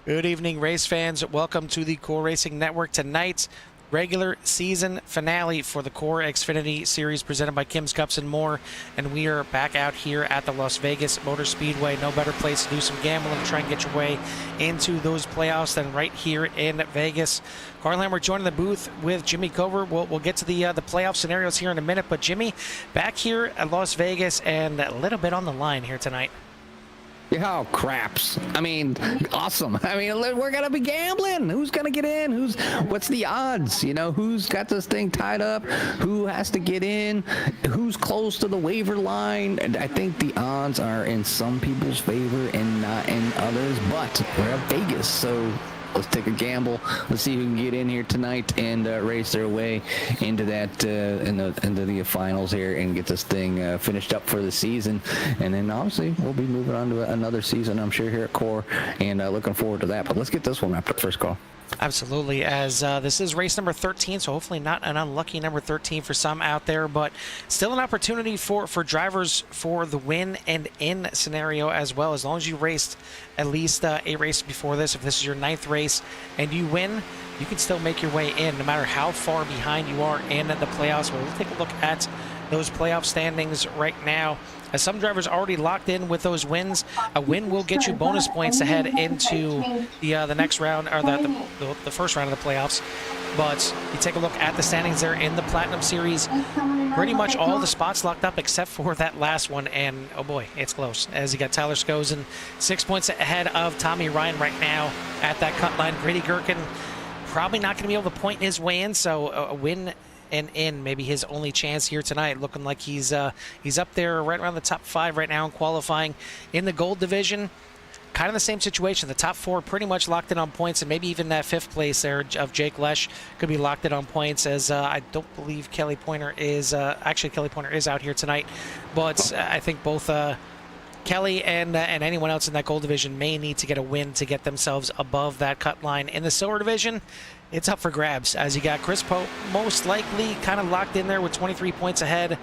Good evening, race fans. Welcome to the Core Racing Network. Tonight's regular season finale for the Core Xfinity Series presented by Kim's Kups and more. And we are back out here at the Las Vegas Motor Speedway. No better place to do some gambling, try and get your way into those playoffs than right here in Vegas. Carl, we're joining the booth with Jimmy Cover. We'll get to the playoff scenarios here in a minute. But Jimmy, back here at Las Vegas and a little bit on the line here tonight. Yeah, oh, craps. I mean, awesome. I mean, we're going to be gambling. Who's going to get in? What's the odds? You know, who's got this thing tied up? Who has to get in? Who's close to the waiver line? And I think the odds are in some people's favor and not in others, but we're at Vegas, so let's take a gamble. Let's see who can get in here tonight and race their way into that into the finals here and get this thing finished up for the season. And then obviously we'll be moving on to another season, I'm sure, here at Core, and looking forward to that. But let's get this one wrapped up first, Carl. Absolutely, as this is race number 13, so hopefully not an unlucky number 13 for some out there, but still an opportunity for drivers for the win and in scenario as well. As long as you raced at least 8 races before this, if this is your 9th race and you win, you can still make your way in no matter how far behind you are in the playoffs. We'll take a look at those playoff standings right now. As some drivers already locked in with those wins, a win will get you bonus points to head into the next round, or the first round of the playoffs. But you take a look at the standings there in the Platinum Series. Pretty much all the spots locked up except for that last one, and oh boy, it's close. As you got Tyler Skozen 6 points ahead of Tommy Ryan right now at that cut line. Grady Gherkin probably not going to be able to point his way in, so a win and in maybe his only chance here tonight. Looking like he's up there right around the top 5 right now in qualifying. In the gold division, kind of the same situation. The top 4 pretty much locked in on points, and maybe even that 5th place there of Jake Lesh could be locked in on points, as I don't believe Kelly Pointer is actually Kelly Pointer is out here tonight, but I think both Kelly and anyone else in that gold division may need to get a win to get themselves above that cut line. In the silver division, it's up for grabs, as you got Chris Pope most likely kind of locked in there with 23 points ahead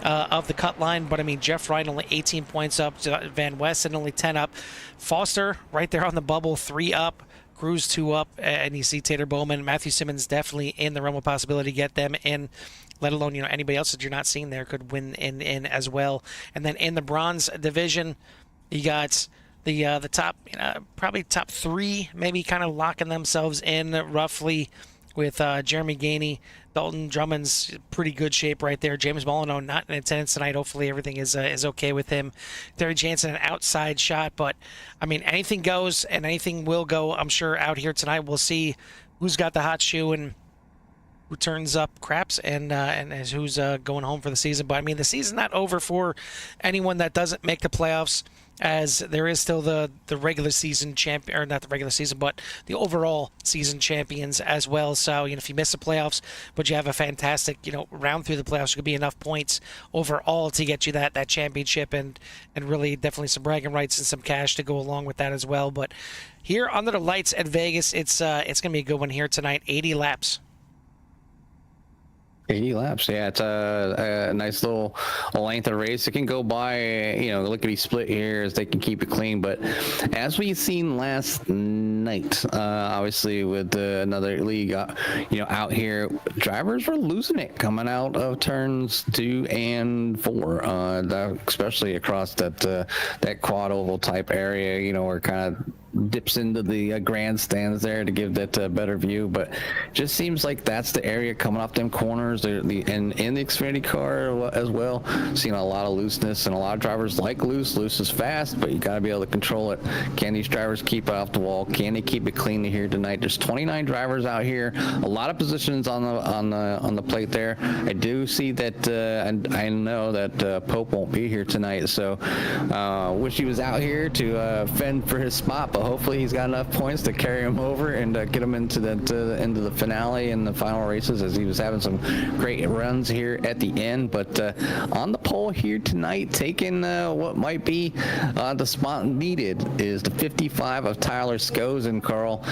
of the cut line. But I mean, Jeff Ryan only 18 points up, Van Westen only 10 up, Foster right there on the bubble, 3 up, Cruz 2 up, and you see Tater Bowman, Matthew Simmons definitely in the realm of possibility to get them in. Let alone, you know, anybody else that you're not seeing there could win in as well. And then in the bronze division, you got the top, probably top 3, maybe kind of locking themselves in roughly with Jeremy Gainey. Dalton Drummond's pretty good shape right there. James Molyneux not in attendance tonight. Hopefully everything is okay with him. Terry Jansen, an outside shot, but I mean, anything goes and anything will go, I'm sure, out here tonight. We'll see who's got the hot shoe and who turns up craps and who's going home for the season. But I mean, the season's not over for anyone that doesn't make the playoffs, as there is still the regular season champion, or not the regular season, but the overall season champions as well. So, you know, if you miss the playoffs, but you have a fantastic, round through the playoffs, it could be enough points overall to get you that championship and really definitely some bragging rights and some cash to go along with that as well. But here under the lights at Vegas, it's going to be a good one here tonight. 80 laps. 80 laps, yeah, it's a nice little length of race. It can go by, lickety split here as they can keep it clean. But as we've seen last night, obviously with another league, out here, drivers were losing it coming out of turns 2 and 4, especially across that quad oval type area, where kind of dips into the grandstands there to give that better view. But just seems like that's the area coming off them corners, and in the Xfinity car as well, seeing a lot of looseness, and a lot of drivers like loose is fast, but you got to be able to control it. Can these drivers keep it off the wall? Can they keep it clean here tonight? There's 29 drivers out here, a lot of positions on the plate there. I do see that, and I know that Pope won't be here tonight, so wish he was out here to fend for his spot, but hopefully he's got enough points to carry him over and get him into the finale and the final races, as he was having some great runs here at the end. But on the pole here tonight, taking what might be the spot needed, is the 55 of Tyler Skozen, Carl.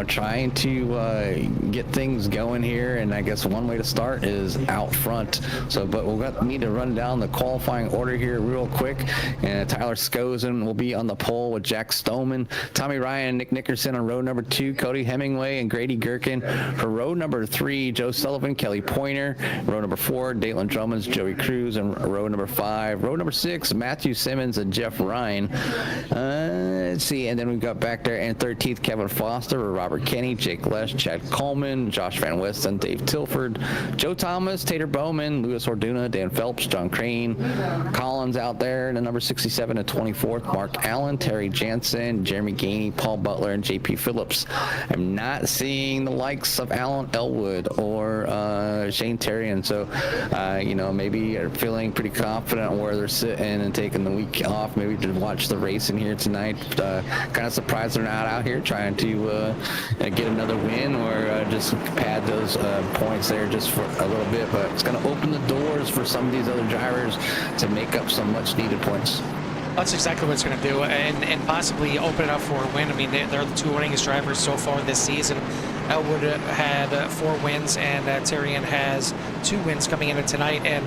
Trying to get things going here, and I guess one way to start is out front. So, but we'll need to run down the qualifying order here real quick. And Tyler Skozen will be on the pole with Jack Stoneman. 1, Tommy Ryan, Nick Nickerson on row number 2, Cody Hemingway and Grady Gherkin. For row number 3, Joe Sullivan, Kelly Pointer. Row number 4, Dayton Drummonds, Joey Cruz. And row number 5, row number 6, Matthew Simmons and Jeff Ryan. Let's see, and then we've got back there and 13th, Kevin Foster, Robert Kenny, Jake Lesh, Chad Coleman, Josh Van Westen, Dave Tilford, Joe Thomas, Tater Bowman, Louis Orduna, Dan Phelps, John Crane, Collins out there, and the number 67 and 24th, Mark Allen, Terry Jansen, Jeremy Gainey, Paul Butler, and JP Phillips. I'm not seeing the likes of Alan Elwood or Shane Terry, and so maybe you're feeling pretty confident on where they're sitting and taking the week off, maybe to watch the racing here tonight. Kind of surprised they're not out here trying to get another win or just pad those points there just for a little bit, but it's going to open the doors for some of these other drivers to make up some much needed points. That's exactly what it's going to do, and possibly open it up for a win. I mean, they're the 2 winningest drivers so far this season. Elwood had 4 wins, and Terrian has 2 wins coming into tonight, and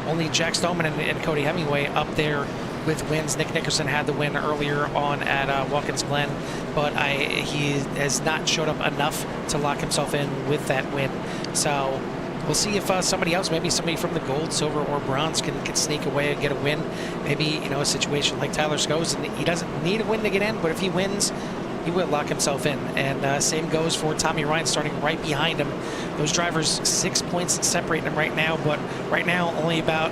only Jack Stoneman and Cody Hemingway up there with wins. Nick Nickerson had the win earlier on at Watkins Glen, but he has not showed up enough to lock himself in with that win. So we'll see if somebody else, maybe somebody from the gold, silver, or bronze can sneak away and get a win. Maybe, a situation like Tyler Scholes, and he doesn't need a win to get in, but if he wins, he will lock himself in. And same goes for Tommy Ryan, starting right behind him. Those drivers, 6 points separating them right now, but right now only about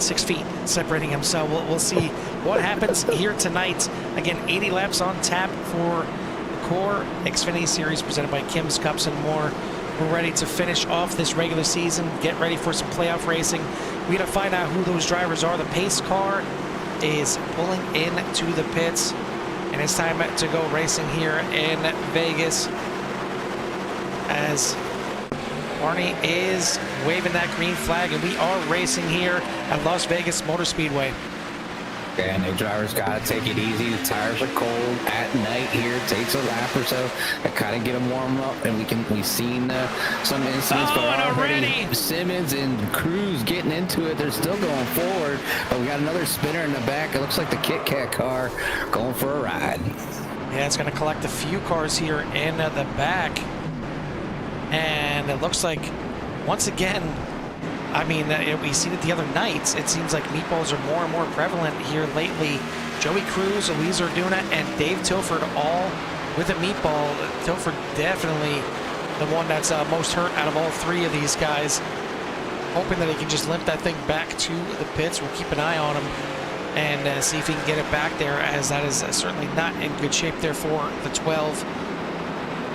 6 feet separating him. So we'll see what happens here tonight. Again, 80 laps on tap for the Core Xfinity Series presented by Kim's Kups and more. We're ready to finish off this regular season, get ready for some playoff racing. We got to find out who those drivers are. The pace car is pulling into the pits, and it's time to go racing here in Vegas as Barney is waving that green flag, and we are racing here at Las Vegas Motor Speedway. And the drivers got to take it easy. The tires are cold at night here. It takes a lap or so to kind of get them warmed up, and we've seen some incidents, but already Simmons and Cruz getting into it. They're still going forward, but we got another spinner in the back. It looks like the Kit Kat car going for a ride. Yeah, it's going to collect a few cars here in the back, and it looks like once again, I mean, we've seen it the other nights. It seems like meatballs are more and more prevalent here lately. Joey Cruz, Elise Orduna, and Dave Tilford all with a meatball. Tilford definitely the one that's most hurt out of all 3 of these guys. Hoping that he can just limp that thing back to the pits. We'll keep an eye on him and see if he can get it back there, as that is certainly not in good shape there for the 12.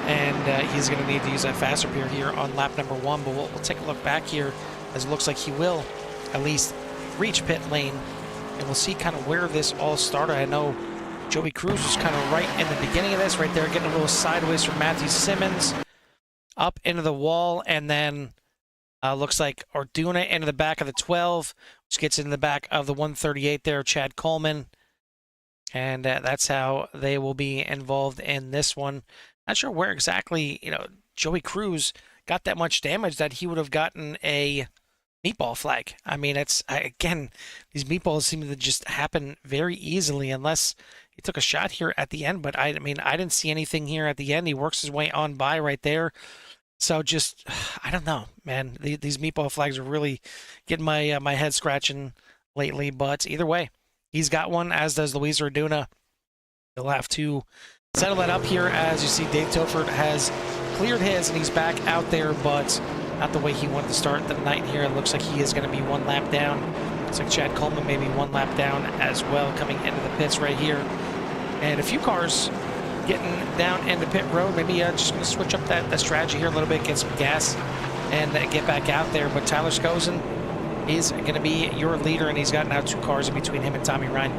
And he's going to need to use that faster gear here on lap number 1. But we'll take a look back here, as it looks like he will at least reach pit lane, and we'll see kind of where this all started. I know Joey Cruz was kind of right in the beginning of this, right there, getting a little sideways from Matthew Simmons, up into the wall, and then looks like Orduna into the back of the 12, which gets into the back of the 138 there, Chad Coleman, and that's how they will be involved in this one. Not sure where exactly, Joey Cruz got that much damage that he would have gotten a meatball flag. I mean, again, these meatballs seem to just happen very easily unless he took a shot here at the end. But I didn't see anything here at the end. He works his way on by right there. So just, I don't know, man. These meatball flags are really getting my head scratching lately. But either way, he's got one, as does Luis Orduna. He'll have to settle that up here. As you see, Dave Tilford has cleared his, and he's back out there, but not the way he wanted to start the night here. It looks like he is going to be 1 lap down. Looks like Chad Coleman maybe 1 lap down as well, coming into the pits right here. And a few cars getting down into pit road. Maybe just going to switch up that strategy here a little bit, get some gas, and get back out there. But Tyler Skosen is going to be your leader, and he's got now 2 cars in between him and Tommy Ryan.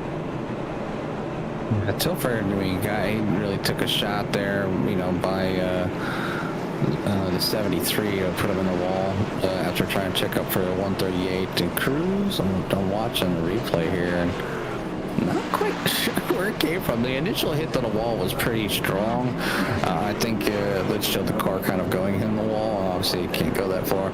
Tilford, he really took a shot there, by the 73, put him in the wall after trying to check up for a 138. And Cruz, I'm watching the replay here, and not quite sure where it came from. The initial hit to the wall was pretty strong. I think Litch showed the car kind of going in the wall. obviously you can't go that far.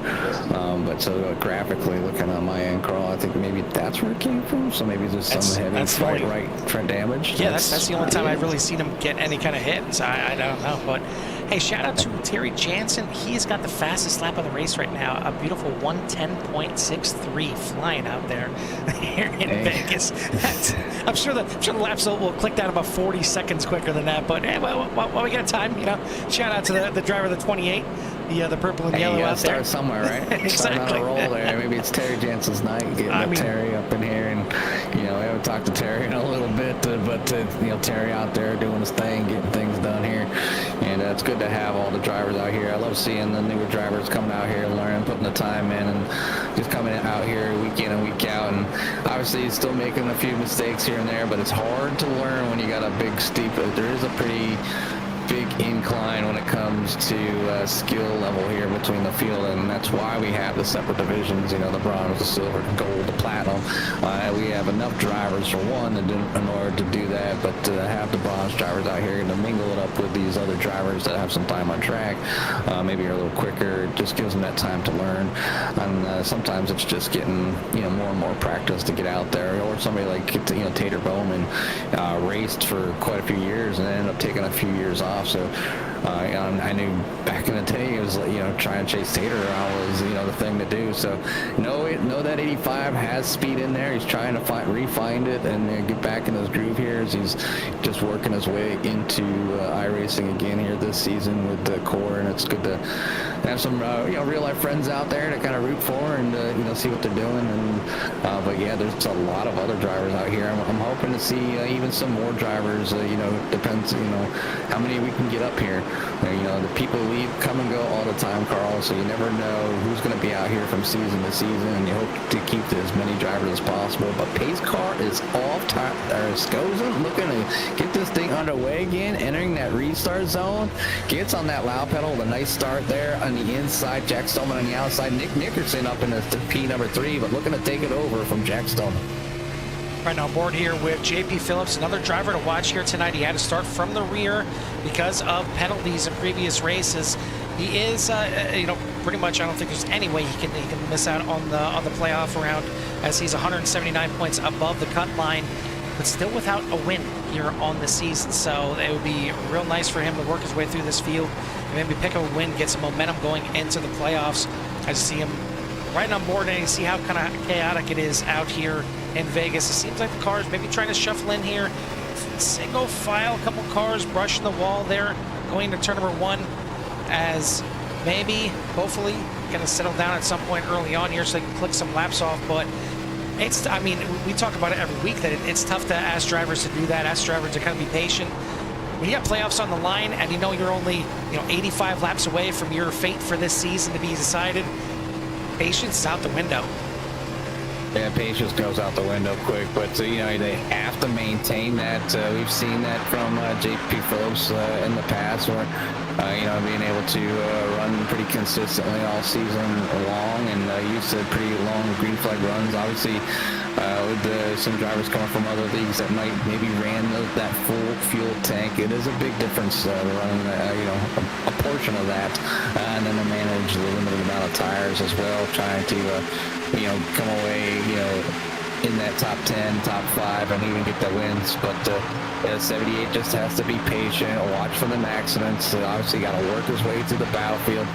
But so graphically looking on my end, Carl, I think maybe that's where it came from. So maybe there's some heavy right damage. Yeah, that's the only time I've really seen him get any kind of hit. So I don't know. But hey, shout out to Terry Jansen. He's got the fastest lap of the race right now. A beautiful 1:10.63 flying out there here in Vegas. I'm sure the laps will click down about 40 seconds quicker than that. But hey, while we got time, shout out to the driver of the 28. The purple and yellow out there. Start somewhere, right? Exactly. Start on a roll there. Maybe it's Terry Jensen's night. Getting Terry up in here, and we haven't talked to Terry in a little bit, but Terry out there doing his thing, getting things done here, and it's good to have all the drivers out here. I love seeing the newer drivers coming out here, learning, putting the time in, and just coming out here week in and week out. And obviously, he's still making a few mistakes here and there, but it's hard to learn when you got a big steep. There is a pretty big incline when it comes to skill level here between the field, and that's why we have the separate divisions, the bronze, the silver, the gold, the platinum. We have enough drivers for one in order to do that, but to have the bronze drivers out here and to mingle it up with these other drivers that have some time on track, maybe are a little quicker, it just gives them that time to learn. And sometimes it's just getting more and more practice to get out there. Or somebody like Tater Bowman raced for quite a few years and ended up taking a few years off. So I knew back in the day it was trying to chase Tater around was the thing to do. So know that 85 has speed in there. He's trying to refine it and get back in his groove here as he's just working his way into iRacing again here this season with the core. And it's good to have some real life friends out there to kind of root for and see what they're doing. And but yeah, there's a lot of other drivers out here. I'm hoping to see even some more drivers. Depends how many we can get up here. The people come and go all the time, Carl, so you never know who's going to be out here from season to season, and you hope to keep as many drivers as possible. But pace car is off time, or Scozen looking to get this thing underway again, entering that restart zone, gets on that loud pedal with a nice start there on the inside. Jack Stoneman on the outside, Nick Nickerson up in the P number 3, but looking to take it over from Jack Stoneman. Right now on board here with JP Phillips, another driver to watch here tonight. He had to start from the rear because of penalties in previous races. He is, pretty much. I don't think there's any way he can miss out on the playoff round, as he's 179 points above the cut line, but still without a win here on the season. So it would be real nice for him to work his way through this field and maybe pick up a win, get some momentum going into the playoffs. I just see him right on board, and you see how kind of chaotic it is out here in Vegas. It seems like the cars maybe trying to shuffle in here. Single file, a couple cars brushing the wall there, going to turn number 1, as maybe, hopefully, going to settle down at some point early on here so they can click some laps off. But we talk about it every week that it's tough to ask drivers to do that, ask drivers to kind of be patient. When you got playoffs on the line and you're only 85 laps away from your fate for this season to be decided, patience is out the window. Yeah, patience goes out the window quick, but they have to maintain that. We've seen that from JP Phillips in the past, where being able to run pretty consistently all season long, and used to pretty long green flag runs. Obviously, with some drivers coming from other leagues that might maybe ran that full fuel tank, it is a big difference running a portion of that, and then to manage the limited amount of tires as well, trying to come away in that top 10, top 5, and even get the wins. But 78 just has to be patient, watch for them accidents. Obviously got to work his way through the battlefield,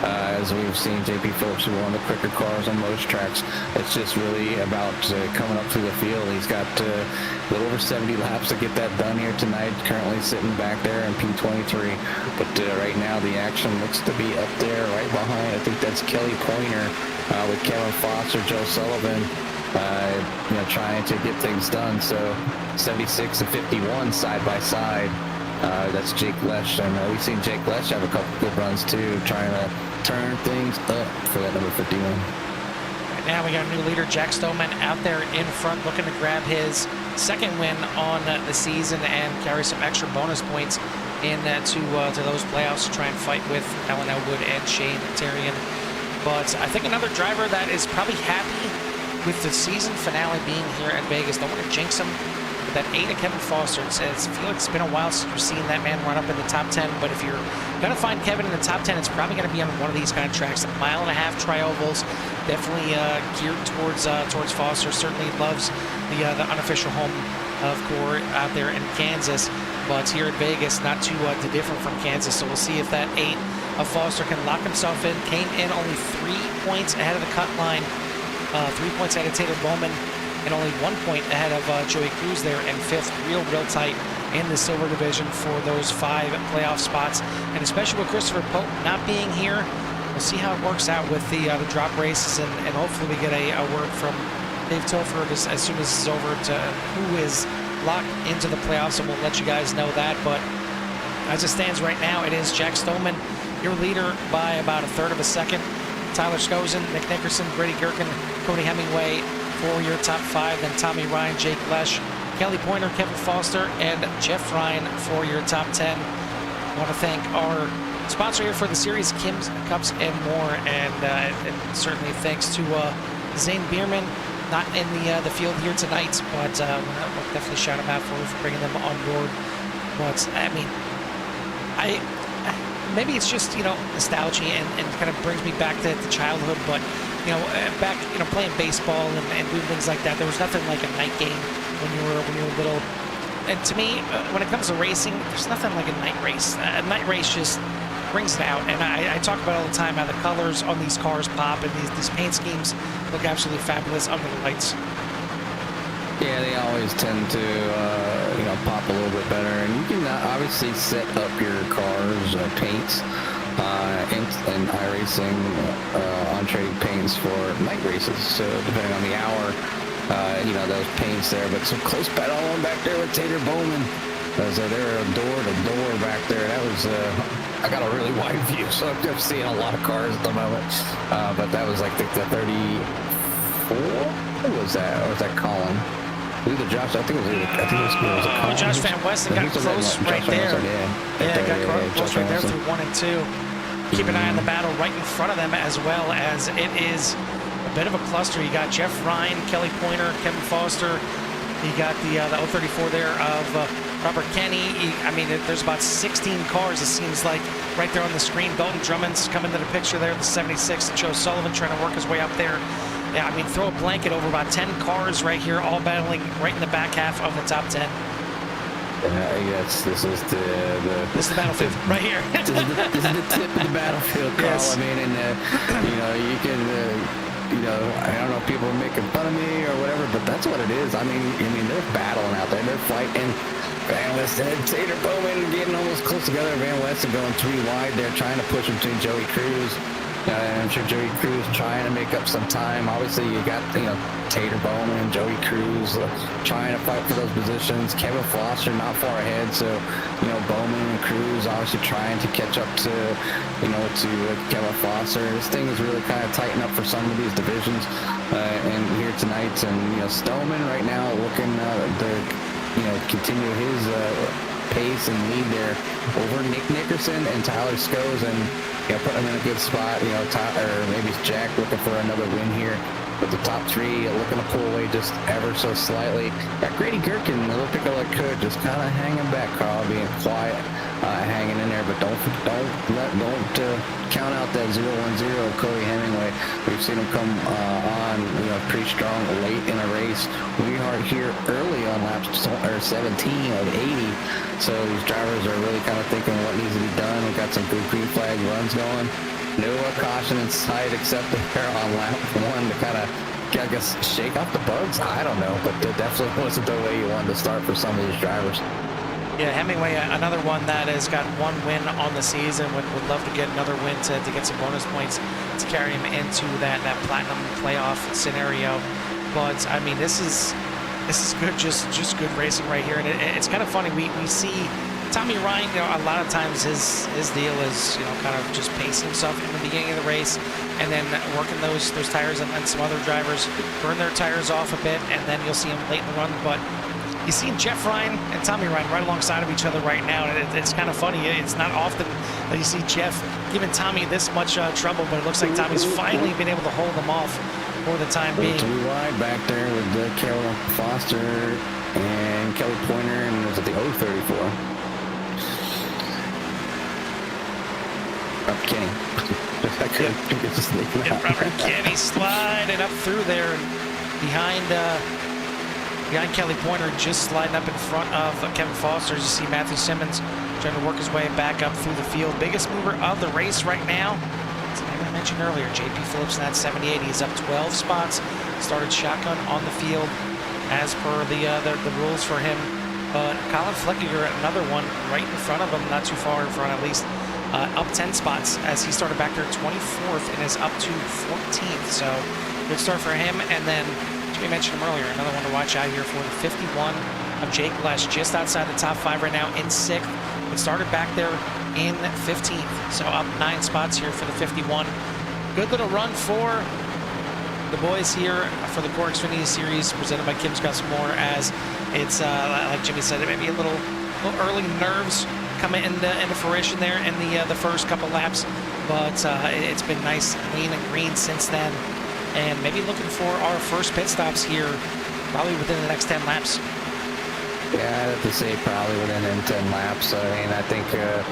as we've seen JP Phillips, one of the quicker cars on most tracks. It's just really about coming up through the field. He's got a little over 70 laps to get that done here tonight, currently sitting back there in P23. But right now the action looks to be up there right behind. I think that's Kelly Pointer with Kevin Foster, Joe Sullivan, trying to get things done. So 76 and 51 side by side. That's Jake Lesh, and we've seen Jake Lesh have a couple good runs too, trying to turn things up for that number 51. Right now we got a new leader, Jack Stoneman, out there in front, looking to grab his second win on the season and carry some extra bonus points to those playoffs to try and fight with Alan Elwood and Shane Terrian. But I think another driver that is probably happy with the season finale being here at Vegas. Don't want to jinx him, but that 8 of Kevin Foster. It says, I feel like it's been a while since we've seen that man run up in the top 10, but if you're going to find Kevin in the top 10, it's probably going to be on one of these kind of tracks. 1.5 mile tri-ovals, definitely geared towards Foster. Certainly loves the unofficial home of Gore out there in Kansas, but here at Vegas, not too different from Kansas. So we'll see if that 8 of Foster can lock himself in. Came in only 3 points ahead of the cut line, 3 points ahead of Taylor Bowman, and only 1 point ahead of Joey Cruz there in 5th. Real tight in the silver division for those 5 playoff spots, and especially with Christopher Pope not being here, we'll see how it works out with the drop races, and hopefully we get a word from Dave Tilford as soon as this is over to who is locked into the playoffs, and we'll let you guys know that. But as it stands right now, it is Jack Stoneman, your leader, by about 1/3 of a second. Tyler Skozen, Nick Nickerson, Brady Gherkin, Cody Hemingway for your top 5. Then Tommy Ryan, Jake Lesh, Kelly Pointer, Kevin Foster, and Jeff Ryan for your top 10. I want to thank our sponsor here for the series, Kim's Cups and More, and certainly thanks to Zane Bierman. Not in the field here tonight, but we'll definitely shout him out for bringing them on board. But I mean, maybe it's just nostalgia and kind of brings me back to childhood. But back playing baseball and doing things like that, there was nothing like a night game when you were little. And to me, when it comes to racing, there's nothing like a night race. A night race just brings it out, and I talk about all the time how the colors on these cars pop, and these paint schemes look absolutely fabulous under the lights. Yeah, they always tend to pop a little bit better, and you can obviously set up your cars paints and iRacing on trading paints for night races. So depending on the hour, those paints there. But some close battle on back there with Taylor Bowman. So they're door to door back there. That was I got a really wide view, so I'm just seeing a lot of cars at the moment. But that was like the 34. Who was that? Or was that Colin? Either Josh. I think it was Colin. Josh Van Westen got close right there. Got close right there through 1 and 2. Keep an eye on the battle right in front of them, as well as it is a bit of a cluster. You got Jeff Ryan, Kelly Pointer, Kevin Foster. You got the 034 there of Robert Kenny. I mean, there's about 16 cars, it seems like, right there on the screen. Dalton Drummond's coming to the picture there, the 76. Joe Sullivan trying to work his way up there. Yeah, I mean, throw a blanket over about 10 cars right here, all battling right in the back half of the top 10. Yes, this is this is the battlefield right here. this is the tip of the battlefield, Carl. Yes. I mean, and you can. I don't know if people are making fun of me or whatever, but that's what it is. I mean, they're battling out there. They're fighting. Van Westen and Taylor Bowman getting almost close together. Van Westen going 3 wide. They're trying to push him to Joey Cruz. I'm sure Joey Cruz trying to make up some time. Obviously, you got Taylor Bowman and Joey Cruz trying to fight for those positions. Kevin Foster not far ahead, so Bowman and Cruz obviously trying to catch up to Kevin Foster. This thing is really kind of tighten up for some of these divisions, and here tonight, and Stoneman right now looking to continue his pace and lead there over Nick Nickerson and Tyler Skozen, and put him in a good spot. Or maybe it's Jack looking for another win here. But the top 3 looking to pull away just ever so slightly. Got Grady Gherkin, a little pickle like could, just kind of hanging back, Carl, being quiet, hanging in there. But don't count out that 0-1-0 Cody Hemingway. We've seen him come on, pretty strong late in a race. We are here early on lap 17 of 80. So these drivers are really kind of thinking what needs to be done. We've got some good green flag runs going. No caution in sight except there on lap 1 to kind of, I guess, shake off the bugs. I don't know, but it definitely wasn't the way you wanted to start for some of these drivers. Yeah, Hemingway, another one that has got 1 win on the season. Would love to get another win to get some bonus points to carry him into that platinum playoff scenario. But I mean, this is good, just good racing right here, and it's kind of funny. We see Tommy Ryan, a lot of times his deal is, kind of just pacing himself in the beginning of the race, and then working those tires, and then some other drivers burn their tires off a bit, and then you'll see him late in the run. But you see Jeff Ryan and Tommy Ryan right alongside of each other right now, and it's kind of funny. It's not often that you see Jeff giving Tommy this much trouble, but it looks like Tommy's finally been able to hold them off for the time being. 2 wide back there with Kevin Foster. And Kelly Pointer, and was it the 034? Kenny. I couldn't get this name out. Robert Kenny sliding up through there and behind Kelly Pointer, just sliding up in front of Kevin Foster. As you see Matthew Simmons trying to work his way back up through the field. Biggest mover of the race right now. As I mentioned earlier, JP Phillips in that 78. He's up 12 spots. Started shotgun on the field as per the rules for him. But Colin Fleckiger, another one right in front of him, not too far in front at least. Up 10 spots as he started back there 24th and is up to 14th. So good start for him. And then, as we mentioned him earlier, another one to watch out here for the 51 of Jake Lesh, just outside the top 5 right now in 6th. It started back there in 15th. So up 9 spots here for the 51. Good little run for the boys here for the Core Xfinity Series presented by Kim's Custom More, as it's, like Jimmy said, it may be a little early nerves coming into fruition there in the first couple laps, but it's been nice, clean and green since then, and maybe looking for our first pit stops here probably within the next 10 laps. Yeah, I'd have to say probably within 10 laps. I mean, I think they're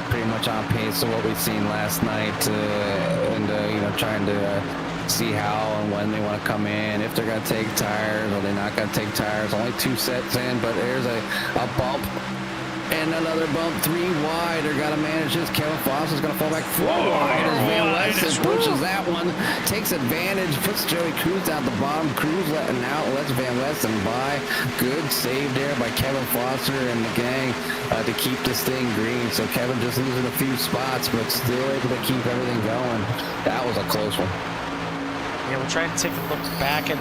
pretty much on pace of what we've seen last night, and you know, trying to see how and when they want to come in, if they're going to take tires or they're not going to take tires. Only 2 sets in, but there's a bump and another bump, 3 wide. They're got to manage this. Kevin Foster's going to fall back 4 wide as Van Weston pushes that one, takes advantage, puts Joey Cruz down at the bottom. Cruz letting out, lets Van Weston by. Good save there by Kevin Foster and the gang to keep this thing green. So Kevin just losing a few spots, but still able to keep everything going. That was a close one. Yeah, we'll try to take a look back and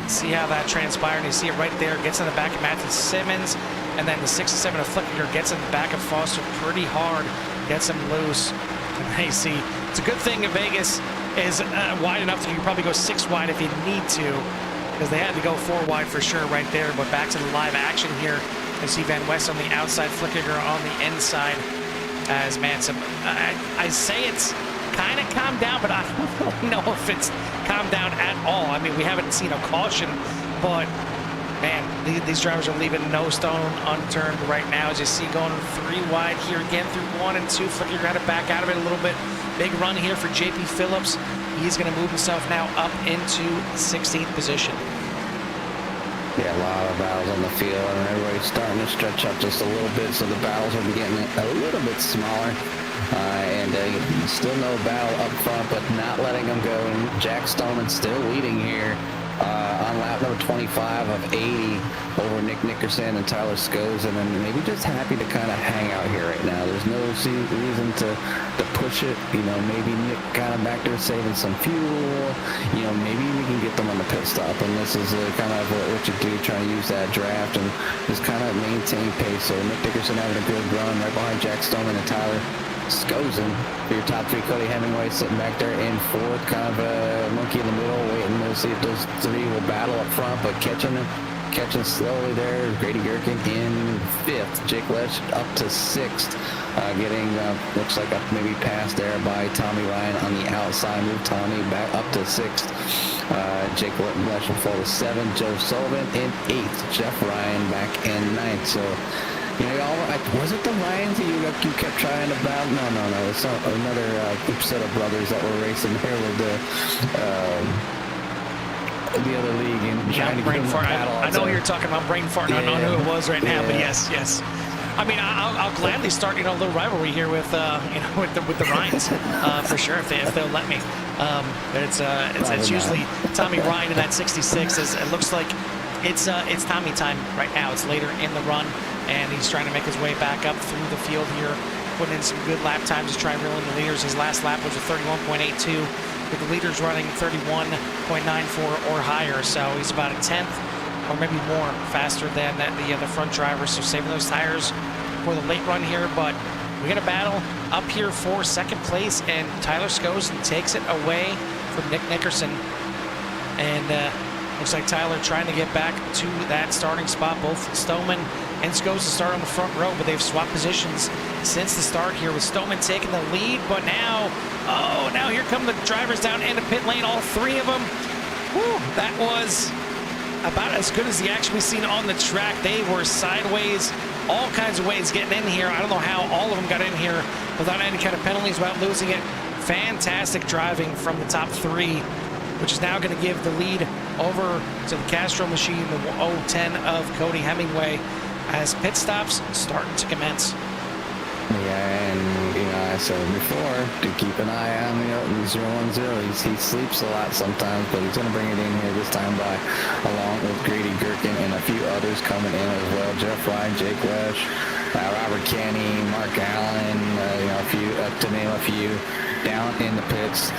see how that transpired. You see it right there, gets in the back of Matthew Simmons, and then the 67 of Flickinger gets in the back of Foster pretty hard, gets him loose. And you see, it's a good thing in Vegas is wide enough that you can probably go 6 wide if you need to, because they had to go 4 wide for sure right there. But back to the live action here. You see Van West on the outside, Flickinger on the inside. As Manson, I say it's kind of calmed down, but I don't know if it's calmed down at all. I mean, we haven't seen a caution, but man, these drivers are leaving no stone unturned right now. As you see, going 3 wide here again through 1 and 2. Flicker got to back out of it a little bit. Big run here for JP Phillips. He's going to move himself now up into 16th position. Yeah, a lot of battles on the field, and everybody's starting to stretch up just a little bit, so the battles will be getting a little bit smaller. And still no battle up front, but not letting them go. And Jack Stoneman still leading here on lap number 25 of 80 over Nick Nickerson and Tyler Skozen, and maybe just happy to kind of hang out here right now. There's no reason to push it. You know, maybe Nick kind of back there saving some fuel. You know, maybe we can get them on the pit stop, and this is kind of what you do, trying to use that draft and just kind of maintain pace. So Nick Nickerson having a good run right behind Jack Stoneman and Tyler Skozen for your top 3. Cody Hemingway sitting back there in 4th, kind of a monkey in the middle, waiting to see if those 3 will battle up front, but catching slowly there. Grady Gerken in 5th. Jake Lesh up to 6th, getting looks like up maybe past there by Tommy Ryan on the outside. Move Tommy back up to 6th. Jake Lesh will fall to 7th. Joe Sullivan in 8th. Jeff Ryan back in 9th. So, you know, was it the Ryans that you kept trying to battle? No. It's another set of brothers that were racing here with the other league and trying to get them battle. I know you're talking about brain fart. I don't know who it was right now, but yes. I mean, I'll gladly start, you know, a little rivalry here with, you know, with the Ryans for sure if they'll let me. But it's usually Tommy Ryan in that 66. It looks like it's Tommy time right now. It's later in the run, and he's trying to make his way back up through the field here, putting in some good lap times to try and reel in the leaders. His last lap was a 31.82, with the leaders running 31.94 or higher. So he's about a 10th or maybe more faster than the front driver. So saving those tires for the late run here, but we got a battle up here for 2nd place, and Tyler Skozen takes it away from Nick Nickerson. And looks like Tyler trying to get back to that starting spot. Both Stoneman and Skozen start on the front row, but they've swapped positions since the start here, with Stoneman taking the lead. But now here come the drivers down into pit lane, all 3 of them. Whew, that was about as good as the action we've seen on the track. They were sideways, all kinds of ways getting in here. I don't know how all of them got in here without any kind of penalties, without losing it. Fantastic driving from the top 3, which is now going to give the lead over to the Castro machine, the 010 of Cody Hemingway, as pit stops starting to commence. Yeah, and I said before, to keep an eye on the 010. He sleeps a lot sometimes, but he's going to bring it in here this time by, along with Grady Gherkin and a few others coming in as well. Jeff Ryan, Jake Lesh, Robert Kenny, Mark Allen, a few, to name a few, down in the pits.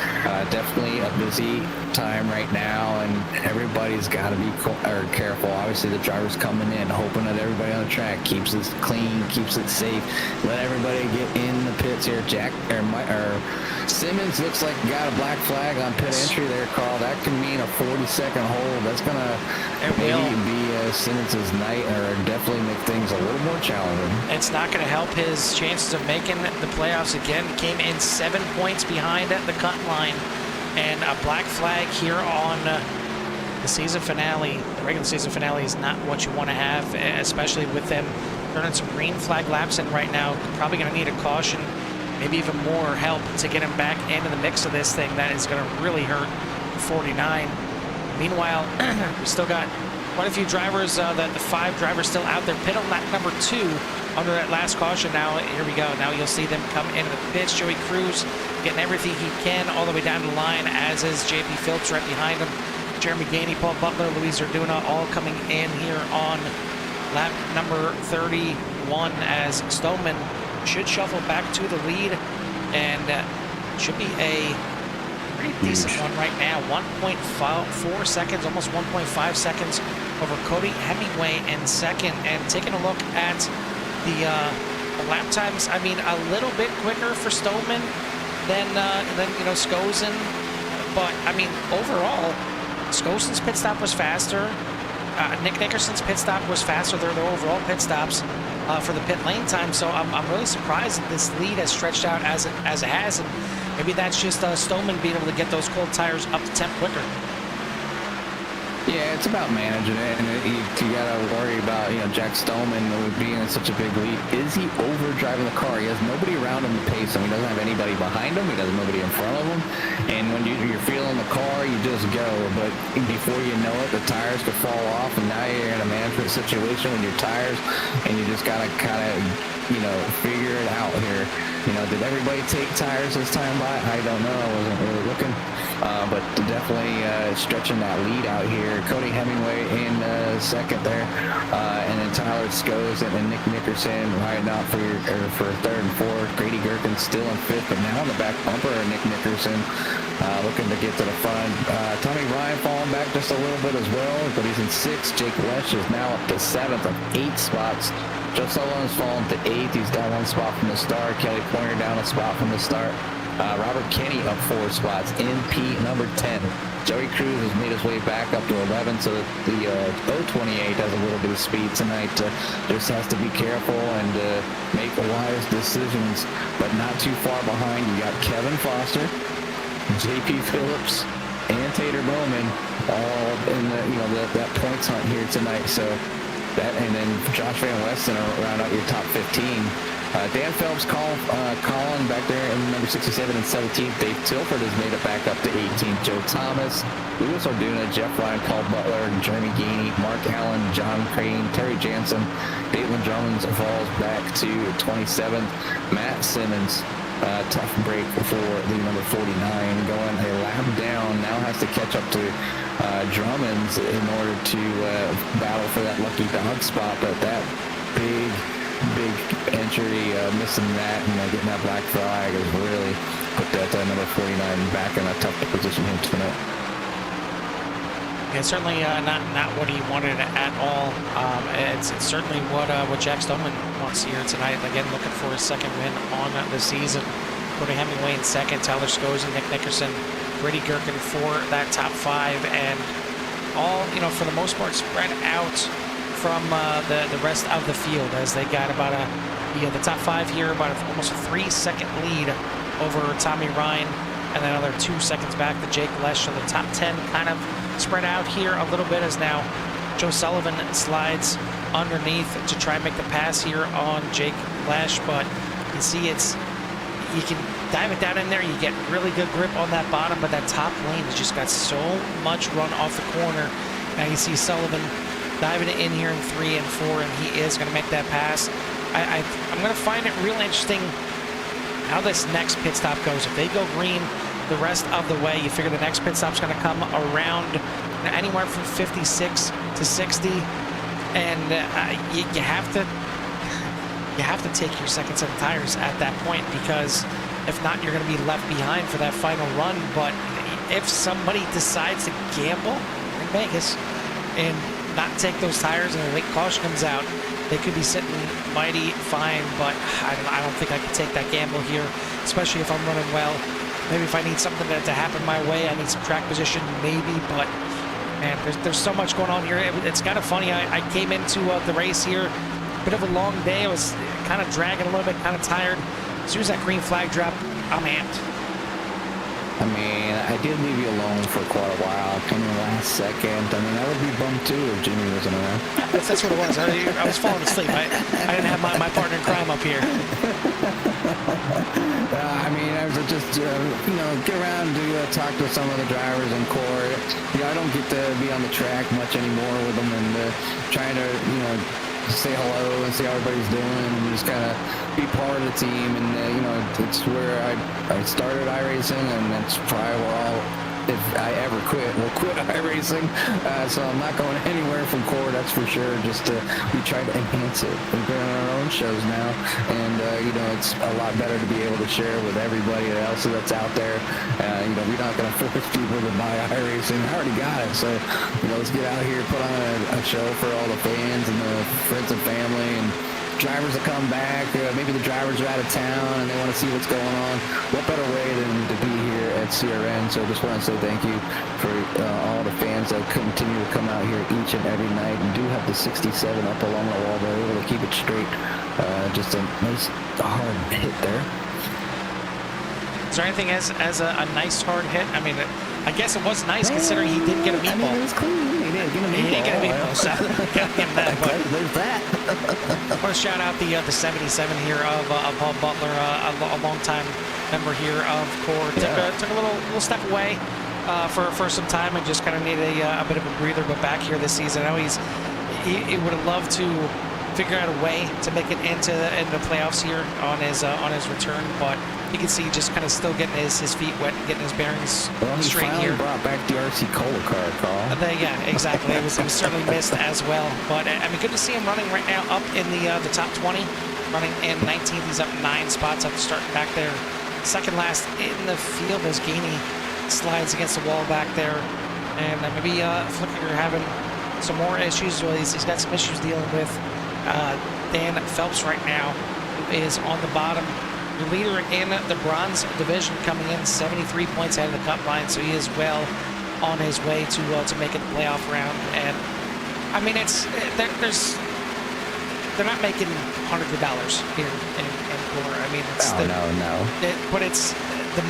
Definitely a busy time right now, and everybody's got to be careful. Obviously, the driver's coming in, hoping that everybody on the track keeps it clean, keeps it safe. Let everybody get in the pits here. Simmons looks like got a black flag on pit entry there, Carl. That can mean a 40-second hold. That's going to maybe be Simmons' night, or definitely make things a little more challenging. It's not going to help his chances of making the playoffs again. Came in 7 points behind at the cut line, and a black flag here on the season finale. The regular season finale is not what you want to have, especially with them turning some green flag laps in right now. Probably going to need a caution, maybe even more help to get him back into the mix of this thing. That is going to really hurt 49. Meanwhile, we still got quite a few drivers, the 5 drivers still out there. Pit on lap number 2 under that last caution. Now, here we go. Now you'll see them come into the pits. Joey Cruz getting everything he can all the way down the line, as is JP Phillips right behind him. Jeremy Gainey, Paul Butler, Luis Orduna all coming in here on lap number 31, as Stoneman should shuffle back to the lead, and should be a pretty decent one right now. 1.4 seconds, almost 1.5 seconds over Cody Hemingway in second. And taking a look at the lap times, I mean, a little bit quicker for Stoneman than Skozen, but I mean, overall, Skozen's pit stop was faster. Nick Nickerson's pit stop was faster. They're the overall pit stops for the pit lane time. So I'm really surprised that this lead has stretched out as it has, and maybe that's just Stoneman being able to get those cold tires up to temp quicker. Yeah, it's about managing it, and you got to worry about Jack Stoneman being in such a big lead. Is he overdriving the car? He has nobody around him to pace him. He doesn't have anybody behind him. He doesn't have nobody in front of him. And when you're feeling the car, you just go. But before you know it, the tires could fall off, and now you're in a management situation with your tires, and you just got to kind of figure it out here. Did everybody take tires this time by? I don't know. I wasn't really looking. But definitely stretching that lead out here. Cody Hemingway in second there, and then Tyler Skozen and Nick Nickerson riding out for third and fourth. Grady Gherkin still in fifth, but now on the back bumper, Nick Nickerson looking to get to the front. Tommy Ryan falling back just a little bit as well, but he's in sixth. Jake Lesh is now up to seventh of 8 spots. Joe Sullivan has fallen to 8th. He's down 1 spot from the start. Kelly Pointer down a spot from the start. Robert Kenny up 4 spots in P number 10. Joey Cruz has made his way back up to 11, so the 028 has a little bit of speed tonight. Just has to be careful and make wise decisions, but not too far behind. You got Kevin Foster, JP Phillips, and Tater Bowman all in that points hunt here tonight. So that, and then Josh Van Westen around out your top 15. Dan Phelps, Colin back there in number 67 and 17th. Dave Tilford has made it back up to 18th. Joe Thomas, Luis Orduna, Jeff Ryan, Paul Butler, Jeremy Gainey, Mark Allen, John Crane, Terry Jansen. Dayton Drummond falls back to 27th. Matt Simmons, tough break for the number 49, going a lap down. Now has to catch up to Drummonds in order to battle for that lucky dog spot, but that big entry, missing that and getting that black flag has really put that number 49 back in a tough position here tonight. Yeah, certainly not what he wanted at all. It's certainly what Jack Stoneman wants here tonight. Again, looking for his second win on the season. Cody Hemingway in second, Tyler Skozen, Nick Nickerson, Brady Gherkin for that top 5, and all for the most part spread out from the rest of the field, as they got about the top 5 here, about almost a 3-second lead over Tommy Ryan, and then another 2 seconds back to Jake Lesh. So the top 10 kind of spread out here a little bit, as now Joe Sullivan slides underneath to try and make the pass here on Jake Lash, but you see you can dive it down in there, you get really good grip on that bottom, but that top lane has just got so much run off the corner. Now you see Sullivan diving it in here in 3 and 4, and he is going to make that pass. I'm going to find it real interesting how this next pit stop goes. If they go green the rest of the way, you figure the next pit stop's going to come around anywhere from 56 to 60, and you have to take your second set of tires at that point, because if not, you're going to be left behind for that final run. But if somebody decides to gamble in Vegas and not take those tires and the late caution comes out, they could be sitting mighty fine. But I don't think I can take that gamble here, especially if I'm running well. Maybe if I need something to happen my way, I need some track position, maybe. But man, there's so much going on here. It's kind of funny. I came into the race here, bit of a long day. I was kind of dragging a little bit, kind of tired. As soon as that green flag dropped, I'm amped. I mean, I did leave you alone for quite a while, came in last second. I mean, I would be bummed too if Jimmy wasn't around. That's what it was. I was falling asleep. I didn't have my partner in crime up here. I mean, I was just, get around to talk to some of the drivers in court. I don't get to be on the track much anymore with them, and trying to, say hello and see how everybody's doing, and just kind of be part of the team. And it's where I started iRacing, and that's probably where if I ever quit, we'll quit iRacing. So I'm not going anywhere from core, that's for sure. Just we try to enhance it. We're doing our own shows now, and it's a lot better to be able to share with everybody else that's out there. We're not going to force people to buy iRacing. I already got it, so let's get out here, put on a show for all the fans and the friends and family and drivers that come back. Maybe the drivers are out of town and they want to see what's going on. What better way than to be here at CRN? So just want to say thank you for all the fans that continue to come out here each and every night. We do have the 67 up along the wall. They're able to keep it straight. Just a nice hard hit there. Is there anything as a nice hard hit? I mean, I guess it was nice considering he didn't get a meatball. I mean, it was clean. He didn't get a meatball. So gotta give him that. There's that. I want to shout out the 77 here of Paul Butler, a longtime member here of Core. Took a little step away for some time and just kind of needed a bit of a breather. But back here this season, I know he would have loved to figure out a way to make it into the playoffs here on his return, but you can see just kind of still getting his feet wet, getting his bearings straight here. Brought back the RC Cola car, Carl. Yeah, exactly. It was certainly missed as well, but I mean, good to see him running right now up in the top 20, running in 19th. He's up 9 spots after starting back there, second last in the field as Gainey slides against the wall back there, and maybe Flicker having some more issues. Well, he's got some issues dealing with. Dan Phelps right now, who is on the bottom. The leader in the bronze division, coming in 73 points out of the cup line, so he is well on his way to make it the playoff round. And I mean, they're not making hundreds of dollars here in Core. I mean, it's but it's the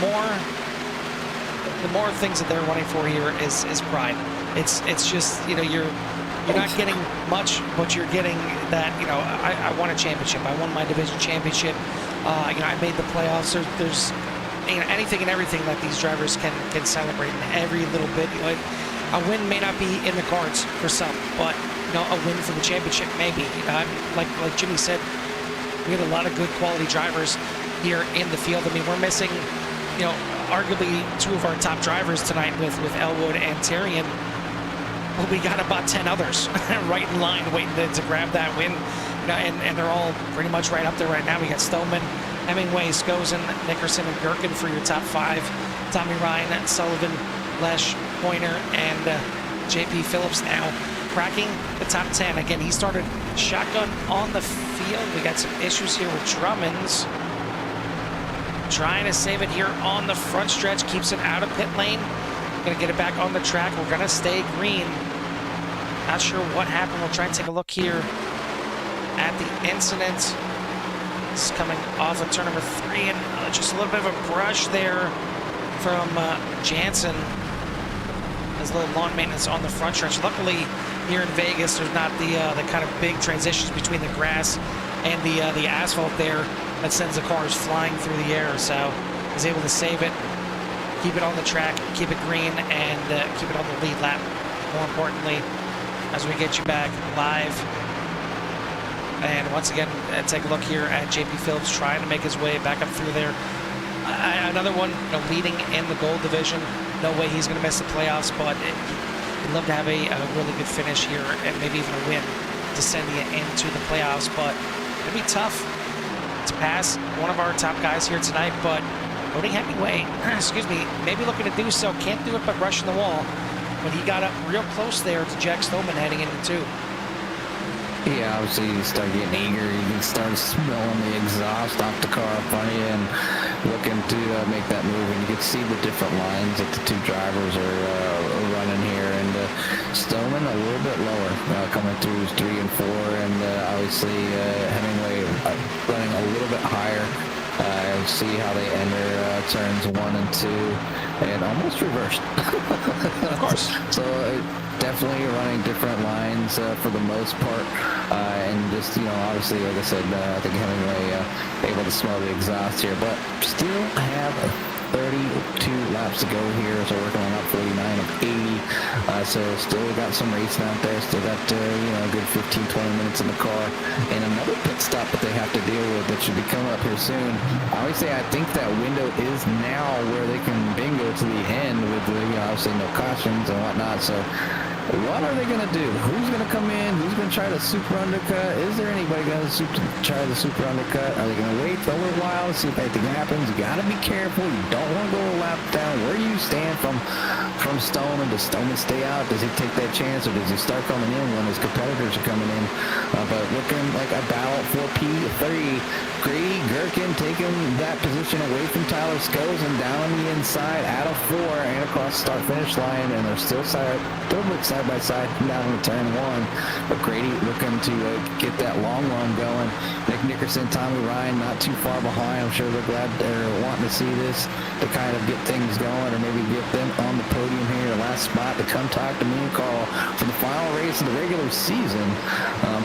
more things that they're running for here is pride. It's just you're not getting much, but you're getting that, I won a championship. I won my division championship. I made the playoffs. There's anything and everything that these drivers can celebrate in every little bit. A win may not be in the cards for some, but a win for the championship maybe. Like Jimmy said, we had a lot of good quality drivers here in the field. I mean, we're missing, arguably 2 of our top drivers tonight with Elwood and Terrian. Well, we got about 10 others right in line waiting to grab that win, and they're all pretty much right up there right now. We got Stoneman, Hemingway, Skozen, Nickerson, and Gherkin for your top 5. Tommy Ryan, Sullivan, Lesh, Pointer, and JP Phillips now cracking the top 10. Again, he started shotgun on the field. We got some issues here with Drummonds. Trying to save it here on the front stretch, keeps it out of pit lane. Gonna get it back on the track. We're gonna stay green. Not sure what happened. We'll try and take a look here at the incident. This is coming off of turn number 3, and just a little bit of a brush there from Jansen. There's a little lawn maintenance on the front stretch. Luckily, here in Vegas, there's not the kind of big transitions between the grass and the asphalt there that sends the cars flying through the air. So he's able to save it, keep it on the track, keep it green, and keep it on the lead lap. More importantly, as we get you back live. And once again, take a look here at JP Phillips trying to make his way back up through there. Another one, leading in the gold division. No way he's going to miss the playoffs, but he'd love to have a really good finish here and maybe even a win to send you into the playoffs. But it'll be tough to pass one of our top guys here tonight. But Cody Hemingway, excuse me, maybe looking to do so. Can't do it by brushing the wall. But he got up real close there to Jack Stillman heading into 2. Yeah, obviously you start getting eager. You can start smelling the exhaust off the car in front of you and looking to make that move. And you can see the different lines that the 2 drivers are running here. And Stillman a little bit lower, coming through 3 and 4. And obviously Hemingway running a little bit higher. See how they enter turns 1 and 2, and almost reversed. Of course. So definitely running different lines for the most part, and just obviously, like I said, I think Hemingway able to smell the exhaust here, but still have 32 laps to go here, so working on up 49 of 80. So still got some racing out there. Still got a good 15-20 minutes in the car, and another pit stop that they have to deal with that should be coming up here soon. Obviously, I think that window is now where they can bingo to the end with the obviously no cautions and whatnot. So what are they going to do? Who's going to come in? Who's going to try the super undercut? Is there anybody going to try the super undercut? Are they going to wait for a little while to see if anything happens? You got to be careful. You don't want to go a lap down. Where do you stand from Stoneman? Does Stoneman stay out? Does he take that chance, or does he start coming in when his competitors are coming in? But looking like a battle for P3. Grady Gherkin taking that position away from Tyler Scholes and down on the inside out of 4 and across the start-finish line, and they're still side by side down in turn 1. But Grady looking to get that long run going. Nick Nickerson, Tommy Ryan not too far behind. I'm sure they're glad they're wanting to see this to kind of get things going, or maybe get them on the podium here, the last spot to come talk to me and Carl for the final race of the regular season.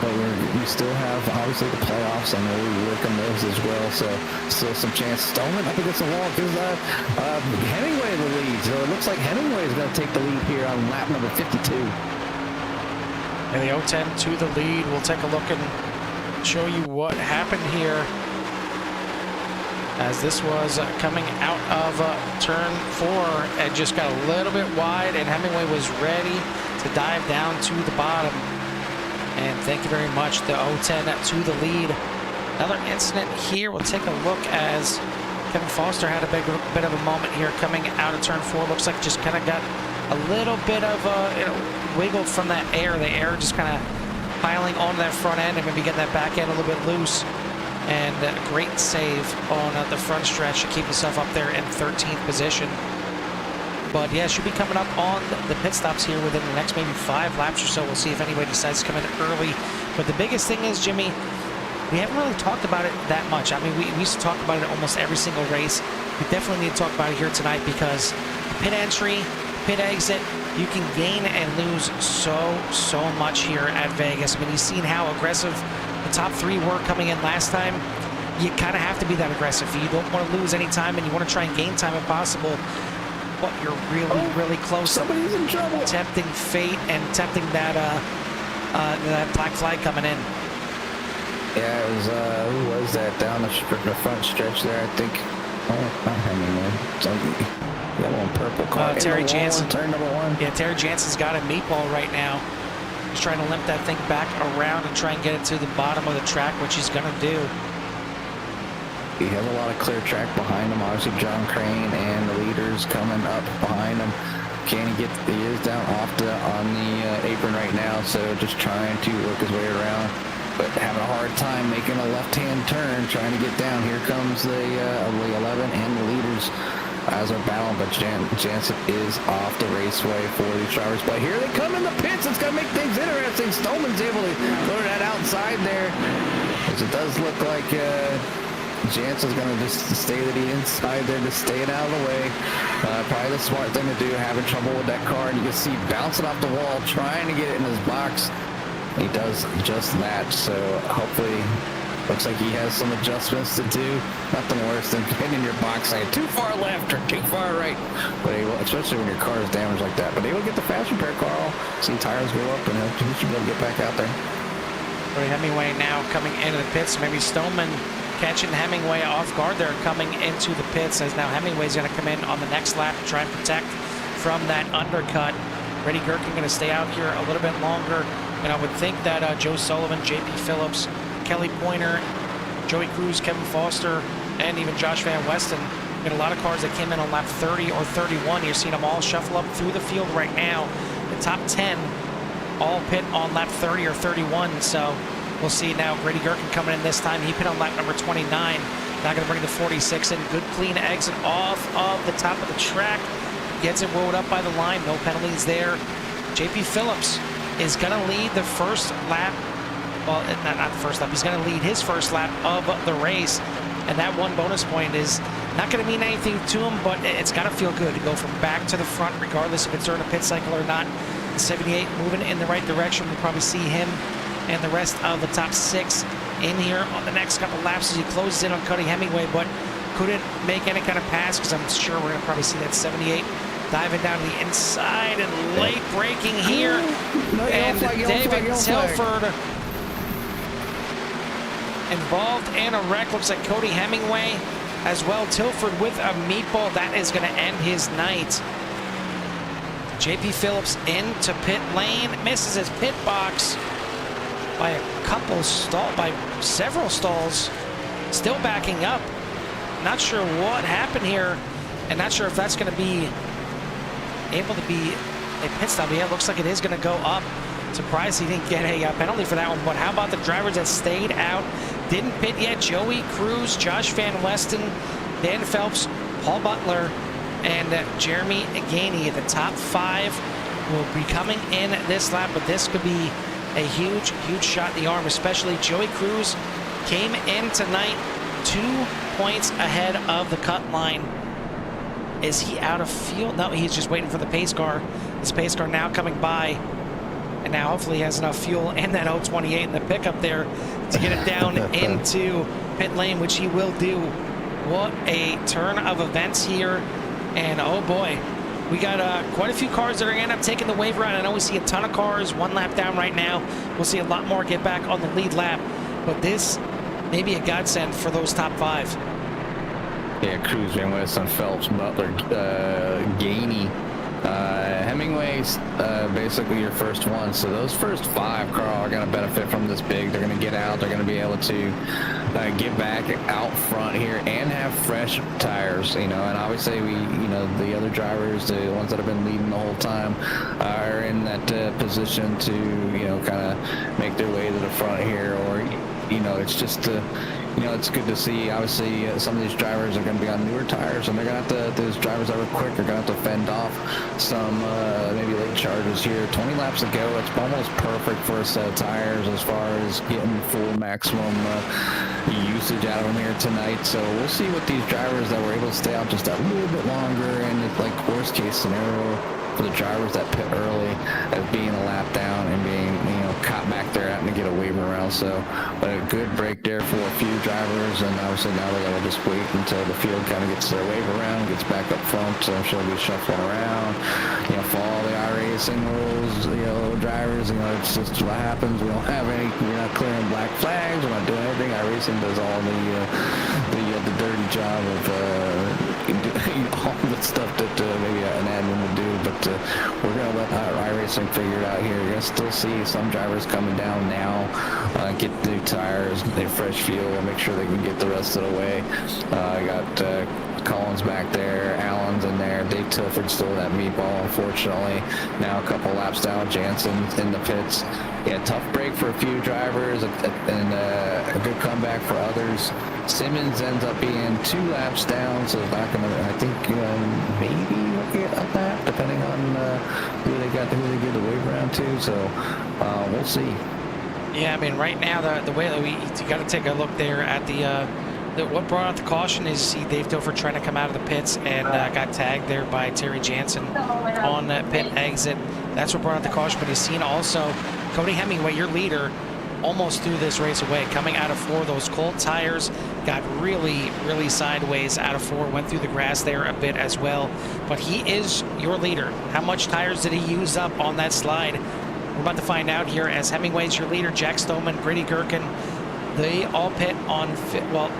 But we still have obviously the playoffs. I know we work on those as well, so still some chance. Stoneman up against the wall gives Hemingway the lead. So it looks like Hemingway is going to take the lead here on lap number 52. And the 010 to the lead. We'll take a look and show you what happened here, as this was coming out of turn 4 and just got a little bit wide, and Hemingway was ready to dive down to the bottom. And thank you very much, the 010 to the lead. Another incident here. We'll take a look as Kevin Foster had a bit of a moment here coming out of turn 4. Looks like just kind of got a little bit of wiggled from that air. The air just kind of piling on that front end and maybe getting that back end a little bit loose. And a great save on the front stretch to keep himself up there in 13th position. But yeah, should be coming up on the pit stops here within the next maybe 5 laps or so. We'll see if anybody decides to come in early. But the biggest thing is, Jimmy, we haven't really talked about it that much. I mean, we used to talk about it almost every single race. We definitely need to talk about it here tonight, because pit entry, pit exit, you can gain and lose so much here at Vegas. I mean, you've seen how aggressive the top 3 were coming in last time. You kind of have to be that aggressive. You don't want to lose any time, and you want to try and gain time if possible. But you're really close. Somebody's in trouble. Tempting fate and tempting that black flag coming in. Yeah, it was, who was that down the front stretch there, I think. Oh, not Hemingway. Yellow and purple car. Terry Jansen. Turn number 1. Yeah, Terry Jansen's got a meatball right now. He's trying to limp that thing back around and try and get it to the bottom of the track, which he's going to do. He has a lot of clear track behind him. Obviously, John Crane and the leaders coming up behind him. Can he get the ears down on the apron right now? So just trying to work his way around, but having a hard time making a left-hand turn, trying to get down. Here comes the 11 and the leaders as they're battling, but Jansen is off the raceway for these drivers. But here they come in the pits. It's going to make things interesting. Stoneman's able to go to that outside there, as it does look like Jansen's going to just stay to the inside there, just staying out of the way. Probably the smart thing to do, having trouble with that car. And you can see bouncing off the wall, trying to get it in his box. He does just that, so hopefully, looks like he has some adjustments to do. Nothing worse than getting in your box saying too far left or too far right. But especially when your car is damaged like that. But able to get the fast repair car, see tires go up, and he should be able to get back out there. Hemingway now coming into the pits. Maybe Stoneman catching Hemingway off guard there, coming into the pits, as now Hemingway's going to come in on the next lap to try and protect from that undercut. Brady Gurkin going to stay out here a little bit longer, and I would think that Joe Sullivan, JP Phillips, Kelly Pointer, Joey Cruz, Kevin Foster, and even Josh Van Westen. Got a lot of cars that came in on lap 30 or 31. You're seeing them all shuffle up through the field right now. The top 10 all pit on lap 30 or 31, so we'll see now. Brady Gurkin coming in this time. He pit on lap number 29. Now going to bring the 46 in. Good clean exit off of the top of the track. Gets it rolled up by the line. No penalties there. JP Phillips is going to lead the first lap. Well, not the first lap. He's going to lead his first lap of the race. And that one bonus point is not going to mean anything to him, but it's got to feel good to go from back to the front, regardless if it's during a pit cycle or not. The 78 moving in the right direction. We'll probably see him and the rest of the top 6 in here on the next couple laps as he closes in on Cody Hemingway, but couldn't make any kind of pass, because I'm sure we're going to probably see that 78 diving down to the inside and late braking here. And David Tilford involved in a wreck. Looks like Cody Hemingway as well. Tilford with a meatball. That is going to end his night. JP Phillips into pit lane, misses his pit box by a couple by several stalls, still backing up. Not sure what happened here, and not sure if that's going to be able to be a pit stop. Yeah, it looks like it is going to go up. Surprised he didn't get a penalty for that one, but how about the drivers that stayed out, didn't pit yet? Joey Cruz, Josh Van Westen, Dan Phelps, Paul Butler, and Jeremy Gainey. The top 5 will be coming in this lap, but this could be a huge shot in the arm, especially Joey Cruz came in tonight 2 points ahead of the cut line. Is he out of fuel? No, he's just waiting for the pace car. This pace car now coming by, and now hopefully he has enough fuel and that 028 in the pickup there to get it down into pit lane, which he will do. What a turn of events here. And oh boy, we got quite a few cars that are going to end up taking the wave around. I know we see a ton of cars 1 lap down right now. We'll see a lot more get back on the lead lap, but this may be a godsend for those top 5. Yeah, Cruz, Van Westen, Phelps, Butler, Gainey, Hemingway's basically your first one. So those first 5, Carl, are going to benefit from this big. They're going to get out. They're going to be able to get back out front here and have fresh tires, and obviously the other drivers, the ones that have been leading the whole time, are in that position to, kind of make their way to the front here, or, it's just it's good to see. Obviously, some of these drivers are going to be on newer tires, and they're going to have to, those drivers that were quick are going to have to fend off some maybe late charges here. 20 laps to go. It's almost perfect for a set of tires as far as getting full maximum usage out of them here tonight. So we'll see what these drivers that were able to stay out just a little bit longer, and it's like worst case scenario for the drivers that pit early as being a lap down and being caught back there having to get a wave around. So but a good break there for a few drivers, and obviously now they gotta just wait until the field kind of gets their wave around, gets back up front. So I'm sure they'll be shuffling around, follow the iRacing rules, drivers, it's just what happens. We don't have any, we're not clearing black flags, we're not doing anything. iRacing does all the dirty job of all the stuff that maybe an admin would do, but we're going to let iRacing figure it out here. You're going to still see some drivers coming down now, get new tires, their fresh fuel, and make sure they can get the rest of the way. I got Collins back there, Allen's in there, Dave Tilford still that meatball, unfortunately. Now a couple laps down, Jansen in the pits. Yeah, tough break for a few drivers, and a good comeback for others. Simmons ends up being 2 laps down, so not going to, I think, maybe look at that, depending on who they give the wave around to. So we'll see. Yeah, I mean, right now the way that you got to take a look there at the What brought out the caution is see Dave Dilford trying to come out of the pits and got tagged there by Terry Jansen on that pit exit. That's what brought out the caution. But you've seen also Cody Hemingway, your leader, almost threw this race away. Coming out of 4, those cold tires got really, really sideways out of 4. Went through the grass there a bit as well. But he is your leader. How much tires did he use up on that slide? We're about to find out here as Hemingway's your leader. Jack Stoneman, Grady Gherkin, they all pit on well.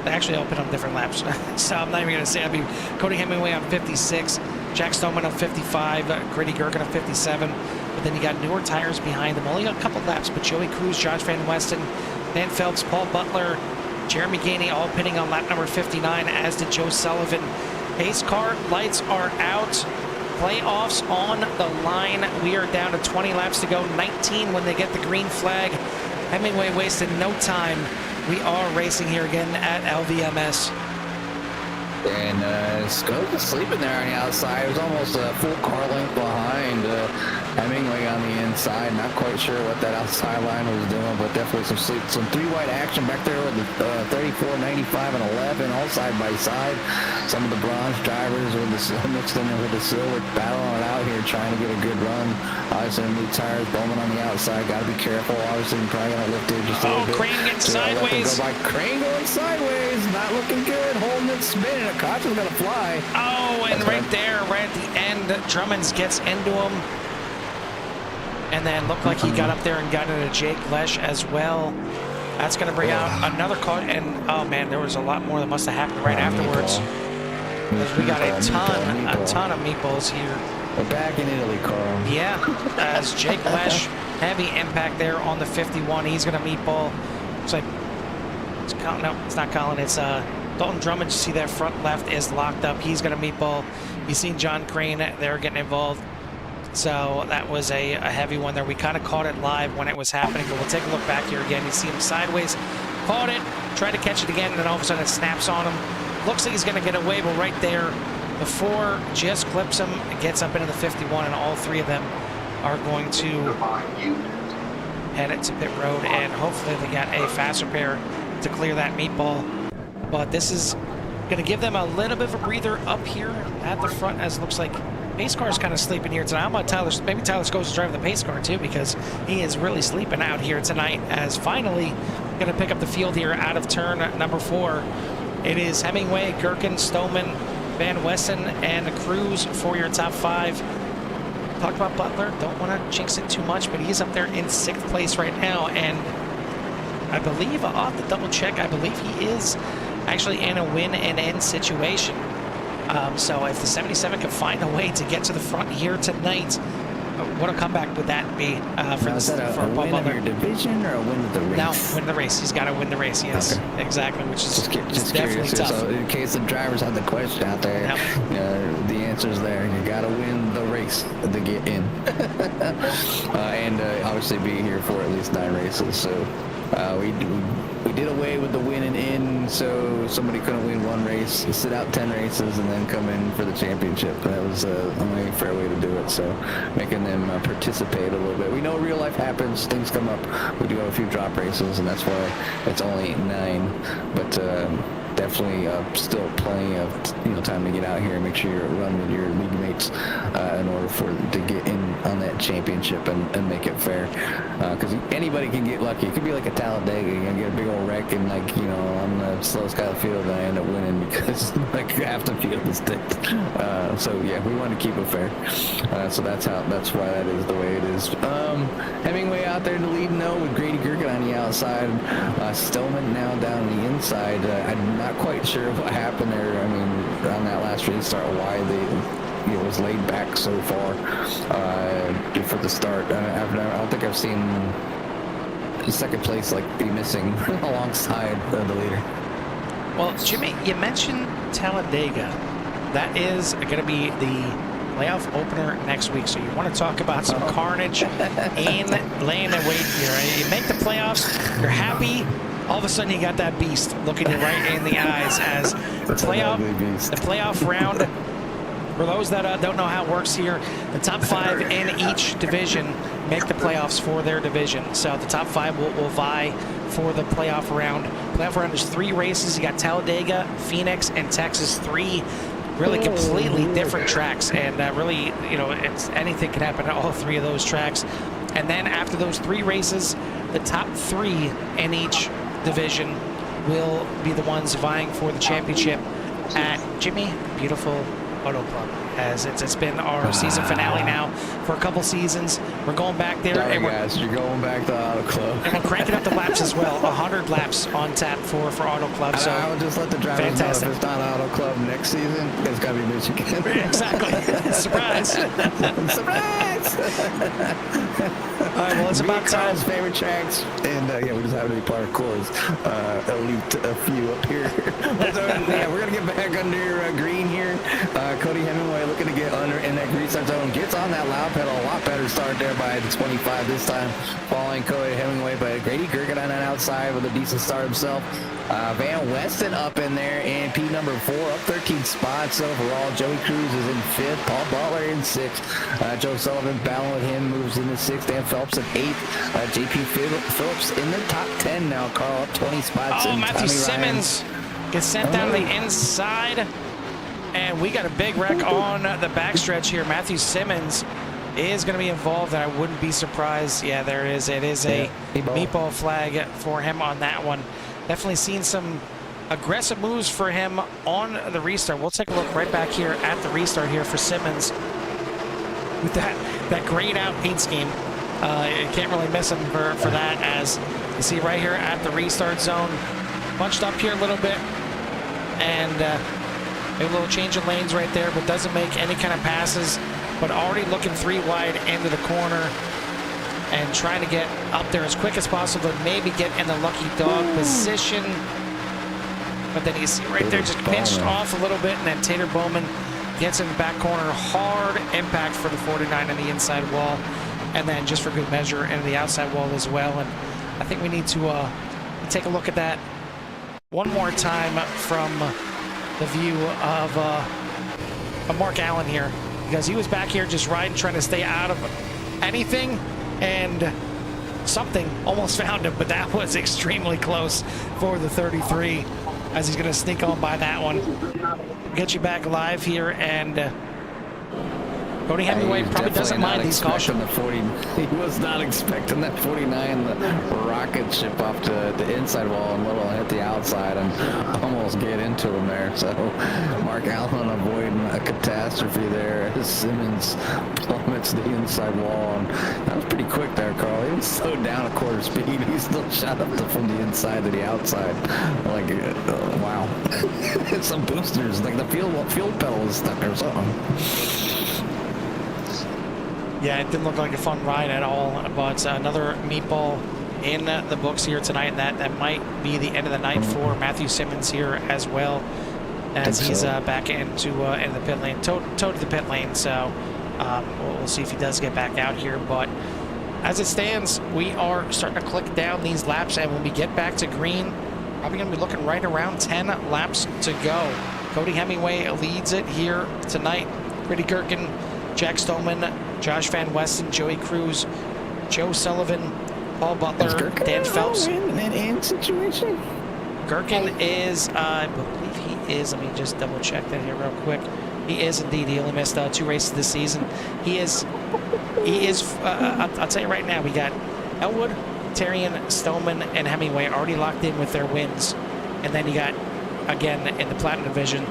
They actually all pit on different laps. So I'm not even going to say. It'll be Cody Hemingway on 56, Jack Stoneman on 55, Grady Gherkin on 57. But then you got newer tires behind them. Only a couple laps, but Joey Cruz, Josh Van Westen, Dan Phelps, Paul Butler, Jeremy Gainey all pitting on lap number 59, as did Joe Sullivan. Pace car lights are out. Playoffs on the line. We are down to 20 laps to go. 19 when they get the green flag. Hemingway wasted no time. We are racing here again at LVMS. And Scope was sleeping there on the outside. It was almost a full car length behind Hemingway on the inside. Not quite sure what that outside line was doing, but definitely some sleep. Some 3-wide action back there with the 34, 95, and 11 all side by side. Some of the bronze drivers with the mixed in there with the silver battling it out here, trying to get a good run. Obviously, new tires, Bowman on the outside. Got to be careful. Obviously, you're probably going to lift it just a little bit. Crane getting sideways. Crane going sideways. Not looking good. Holding it, spinning. A caution's going to fly. Oh, and right there, right at the end, Drummond gets into him. And then looked like he got up there and got into Jake Lesh as well. That's going to bring out another car. And, oh, man, there was a lot more that must have happened right afterwards. We got a ton of meatballs here. We're back in Italy, Carl. Yeah, as Jake Lesh, heavy impact there on the 51. He's going to meatball. Looks like it's Colin. No, it's not Colin. It's Dalton Drummond. You see that front left is locked up. He's going to meatball. You've seen John Crane there getting involved. So that was a heavy one there. We kind of caught it live when it was happening, but we'll take a look back here again. You see him sideways, caught it, tried to catch it again, and then all of a sudden it snaps on him. Looks like he's going to get away, but right there, before just clips him, gets up into the 51, and all 3 of them are going to head it to pit road, and hopefully they got a fast repair to clear that meatball. But this is going to give them a little bit of a breather up here at the front, as it looks like pace car is kind of sleeping here tonight. How about Tyler? Maybe Tyler Scholes is driving the pace car too, because he is really sleeping out here tonight. As finally going to pick up the field here out of turn number 4. It is Hemingway, Gherkin, Stoneman, Van Westen, and Cruz for your top 5. Talk about Butler. Don't want to jinx it too much, but he's up there in 6th place right now. And I believe, I'll have to double check, I believe he is actually in a win and end situation. So if the 77 can find a way to get to the front here tonight, what a comeback would that be for is that a win of your division or a win of the race? No, win the race. He's got to win the race, yes. Okay. Exactly, which is just definitely tough. So in case the drivers have the question out there, the answer's there. You got to win the race to get in. And obviously be here for at least 9 races. So we did away with the win and in, so somebody couldn't win 1 race, sit out 10 races, and then come in for the championship. That was the only fair way to do it, so making them participate a little bit. We know real life happens, things come up. We do have a few drop races, and that's why it's only 9, but definitely still plenty of time to get out here and make sure you're running with your league mates in order to get in on that championship and make it fair, because anybody can get lucky. It could be like a Talladega, you get a big old wreck and on the slowest guy of the field, and I end up winning because like half the field is dipped. So yeah, we want to keep it fair. So that's why that is the way it is. Hemingway out there to lead with Grady Gherkin on the outside. Stillman now down the inside. I'm not quite sure what happened there. I mean, on that last restart, why it was laid back so far for the start. I don't think I've seen the 2nd place be missing alongside the leader. Well, Jimmy, you mentioned Talladega. That is going to be the playoff opener next week. So you want to talk about some carnage and laying the weight here. You make the playoffs, you're happy. All of a sudden, you got that beast looking you right in the eyes as the playoff round For those that don't know how it works here, the top 5 in each division make the playoffs for their division. So the top 5 will vie for the playoff round. Playoff round is 3 races. You got Talladega, Phoenix, and Texas. 3 really completely different tracks, and really, you know, anything can happen at all 3 of those tracks. And then after those 3 races, the top 3 in each division will be the ones vying for the championship at Jimmy Beautiful Auto Club, as it's been our season finale now for a couple seasons. We're going back there, Sorry, and guys, you're going back to Auto Club, and we're cranking up the laps as well. 100 laps on tap for Auto Club. So I would just let the drivers fantastic. know if it's not Auto Club next season, it's got to be Michigan. Exactly. Surprise. Surprise! All right, well, it's about time. Carl's favorite tracks, and yeah, we just happen to be part of Core's elite a few up here. But, yeah, we're gonna get back under green here. Cody Hemingway looking to get under in that green start zone, gets on that loud pedal. A lot better start there by the 25 this time, following Cody Hemingway. But Grady Gergen on that outside with a decent start himself. Van Weston up in there in P number 4, up 13 spots overall. Joey Cruz is in 5th, Paul Butler in 6th. Joe Sullivan battling with him, moves into 6th. Dan Phelps in 8th. JP Phillips in the top 10 now. Carl up 20 spots. Oh, and Matthew Tommy Simmons gets sent down to the inside, and we got a big wreck on the backstretch here. Matthew Simmons is going to be involved, and I wouldn't be surprised. Yeah, there it is. It is a meatball flag for him on that one. Definitely seen some aggressive moves for him on the restart. We'll take a look right back here at the restart here for Simmons with that grayed out paint scheme. You can't really miss him for that, as you see right here at the restart zone. Bunched up here a little bit, and a little change of lanes right there, but doesn't make any kind of passes. But already looking 3 wide into the corner and trying to get up there as quick as possible, maybe get in the lucky dog position. But then you see right there, just pinched off a little bit, and then Tater Bowman gets in the back corner. Hard impact for the 49 on the inside wall, and then just for good measure into the outside wall as well. And I think we need to take a look at that one more time from the view of Mark Allen here, because he was back here just riding, trying to stay out of anything, and something almost found him, but that was extremely close for the 33, as he's going to sneak on by that one. Get you back live here, and Cody Hemingway probably doesn't mind these cautions. He was not expecting that 49, the rocket ship off to the inside wall and little hit the outside and almost get into him there. So Mark Allen avoiding a catastrophe there as Simmons plummets the inside wall. And that was pretty quick there, Carl. He was slowed down a quarter speed. He still shot up from the inside to the outside. Like, wow. Some boosters, like the fuel pedal was stuck or something. Yeah, it didn't look like a fun ride at all, but another meatball in the books here tonight, and that might be the end of the night for Matthew Simmons here as well, as he's back into the pit lane, toe to the pit lane. So we'll see if he does get back out here. But as it stands, we are starting to click down these laps, and when we get back to green, probably going to be looking right around 10 laps to go. Cody Hemingway leads it here tonight. Grady Gergen, Jack Stoneman, Josh Van Weston, Joey Cruz, Joe Sullivan, Paul Butler, Dan Phelps. In that end situation? Gergen is, I believe he is, let me just double check that here real quick. He is indeed. He only missed 2 races this season. He is, I'll tell you right now, we got Elwood, Terrian, Stoneman, and Hemingway already locked in with their wins. And then you got, again, in the Platinum Division,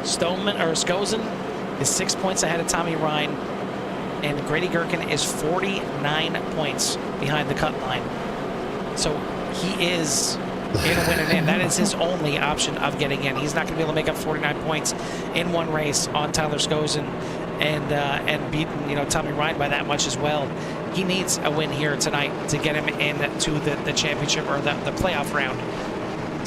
Skozen is 6 points ahead of Tommy Ryan, and Grady Gergen is 49 points behind the cut line. So he is in a win and in. That is his only option of getting in. He's not going to be able to make up 49 points in one race on Tyler Skozen and beating Tommy Ryan by that much as well. He needs a win here tonight to get him into the championship or the playoff round.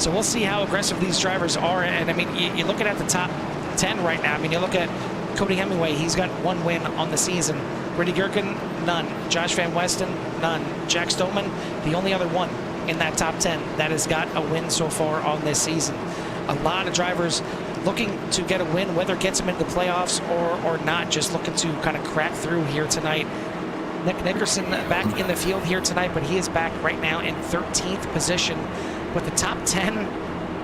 So we'll see how aggressive these drivers are. And I mean, you're looking at the top 10 right now. I mean, you look at Cody Hemingway, he's got 1 win on the season. Grady Gergen, none. Josh Van Weston, none. Jack Stoneman, the only other one in that top 10 that has got a win so far on this season. A lot of drivers looking to get a win, whether it gets him into the playoffs or not, just looking to kind of crack through here tonight. Nick Nickerson back in the field here tonight, but he is back right now in 13th position. But the top 10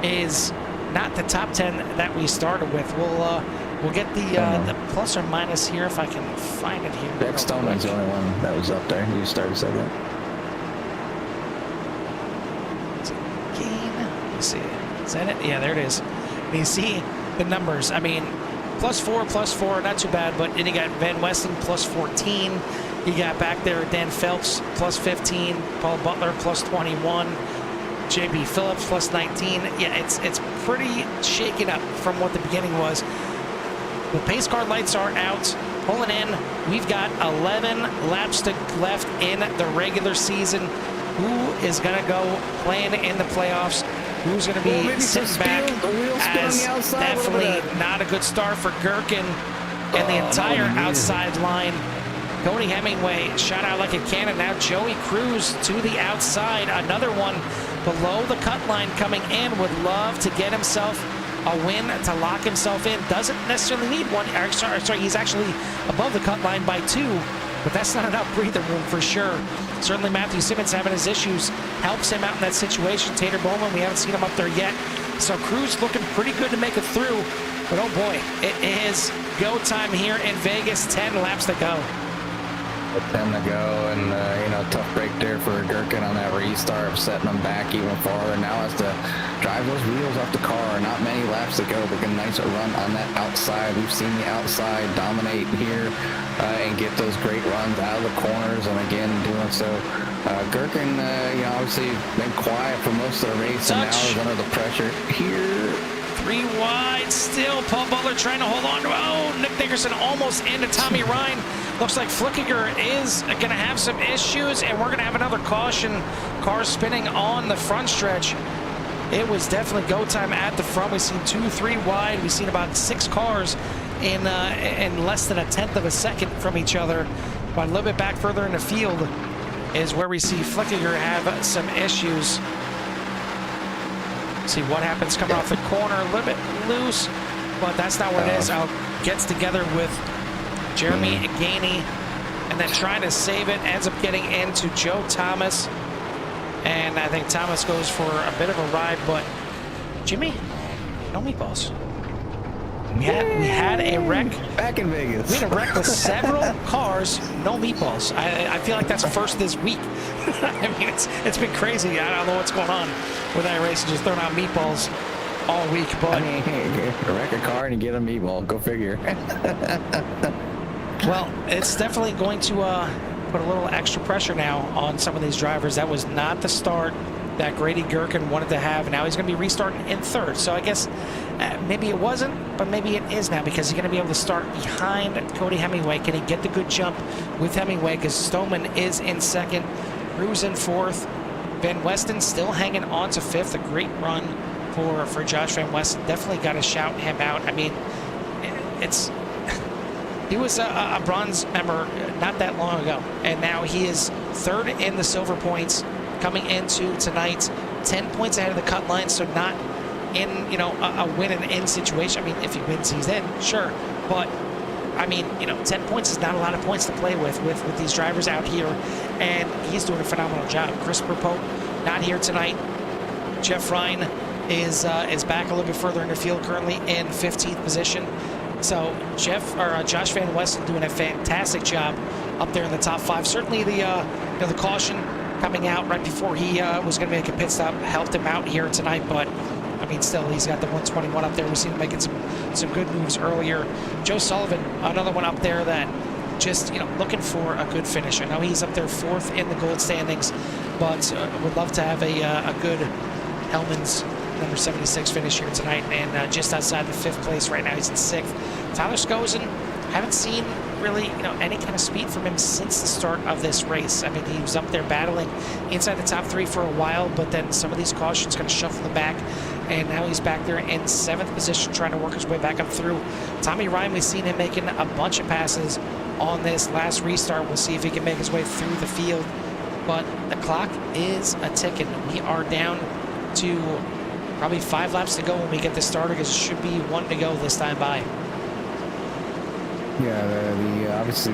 is not the top 10 that we started with. We'll get the plus or minus here if I can find it here. Jack Stoneman's the only one that was up there. You started second. Let's see. Is that it? Yeah, there it is. And you see the numbers. I mean, plus four, not too bad. But then you got Van Westen plus 14. You got back there Dan Phelps plus 15. Paul Butler plus 21. JB Phillips plus 19. Yeah, it's pretty shaken up from what the beginning was. The pace car lights are out. Pulling in, we've got 11 laps left in the regular season. Who is going to go playing in the playoffs? Who's going to be sitting back? As definitely not a good start for Gherkin and the entire outside line. Cody Hemingway shot out like a cannon. Now Joey Cruz to the outside. Another one below the cut line coming in. Would love to get himself a win to lock himself in. Doesn't necessarily need one. Sorry, he's actually above the cut line by 2, but that's not enough breathing room for sure. Certainly Matthew Simmons having his issues helps him out in that situation. Tater Bowman, we haven't seen him up there yet. So Cruz looking pretty good to make it through. But oh boy, it is go time here in Vegas. 10 laps to go. 10 to go, and you know, tough break there for Gherkin on that restart, setting them back even farther. Now has to drive those wheels off the car. Not many laps to go, but get a nice run on that outside. We've seen the outside dominate here and get those great runs out of the corners, and again doing so. Gherkin, you know, obviously been quiet for most of the race, and now is under the pressure here. 3 wide still. Paul Butler trying to hold on to. Oh, Nick Nickerson almost into Tommy Ryan. Looks like Flickinger is going to have some issues, and we're going to have another caution. Car spinning on the front stretch. It was definitely go time at the front. We've seen 2, 3 wide. We've seen about 6 cars in less than a tenth of a second from each other. But a little bit back further in the field is where we see Flickinger have some issues. See what happens coming off the corner. A little bit loose, but that's not what it is. Gets together with Jeremy Gainey, and then trying to save it. Ends up getting into Joe Thomas. And I think Thomas goes for a bit of a ride, but Jimmy, no meatballs. We had a wreck. Back in Vegas. We had a wreck with several cars, no meatballs. I feel like that's first this week. I mean, it's been crazy. I don't know what's going on with iRacing, just throwing out meatballs all week. But I mean, wreck a car and you get a meatball. Go figure. Well, it's definitely going to put a little extra pressure now on some of these drivers. That was not the start that Grady Gherkin wanted to have. Now he's going to be restarting in 3rd. So I guess maybe it wasn't, but maybe it is now, because he's going to be able to start behind Cody Hemingway. Can he get the good jump with Hemingway? Because Stoneman is in 2nd, Cruz in 4th. Van Westen still hanging on to 5th. A great run for Josh Van Westen. Definitely got to shout him out. I mean, he was a bronze member not that long ago, and now he is 3rd in the silver points coming into tonight. 10 points ahead of the cut line, so not in, you know, a win and in situation. I mean, if he wins, he's in, sure, but I mean, you know, 10 points is not a lot of points to play with these drivers out here, and he's doing a phenomenal job. Chris Pope not here tonight. Jeff Ryan is back a little bit further in the field, currently in 15th position. So Josh Van Westen doing a fantastic job up there in the top 5. Certainly the caution coming out right before he was going to make a pit stop helped him out here tonight. But I mean, still, he's got the 121 up there. We've seen him making some good moves earlier. Joe Sullivan, another one up there that just, you know, looking for a good finish. I know he's up there 4th in the gold standings, but would love to have a good Hellman's number 76 finish here tonight, and just outside the 5th place right now. He's in 6th. Tyler Skozen, haven't seen really, you know, any kind of speed from him since the start of this race. I mean, he was up there battling inside the top 3 for a while, but then some of these cautions kind of shuffled him back, and now he's back there in 7th position trying to work his way back up through. Tommy Ryan, we've seen him making a bunch of passes on this last restart. We'll see if he can make his way through the field, but the clock is a ticking. We are down to Probably 5 laps to go when we get this started, because it should be 1 to go this time by. Yeah, obviously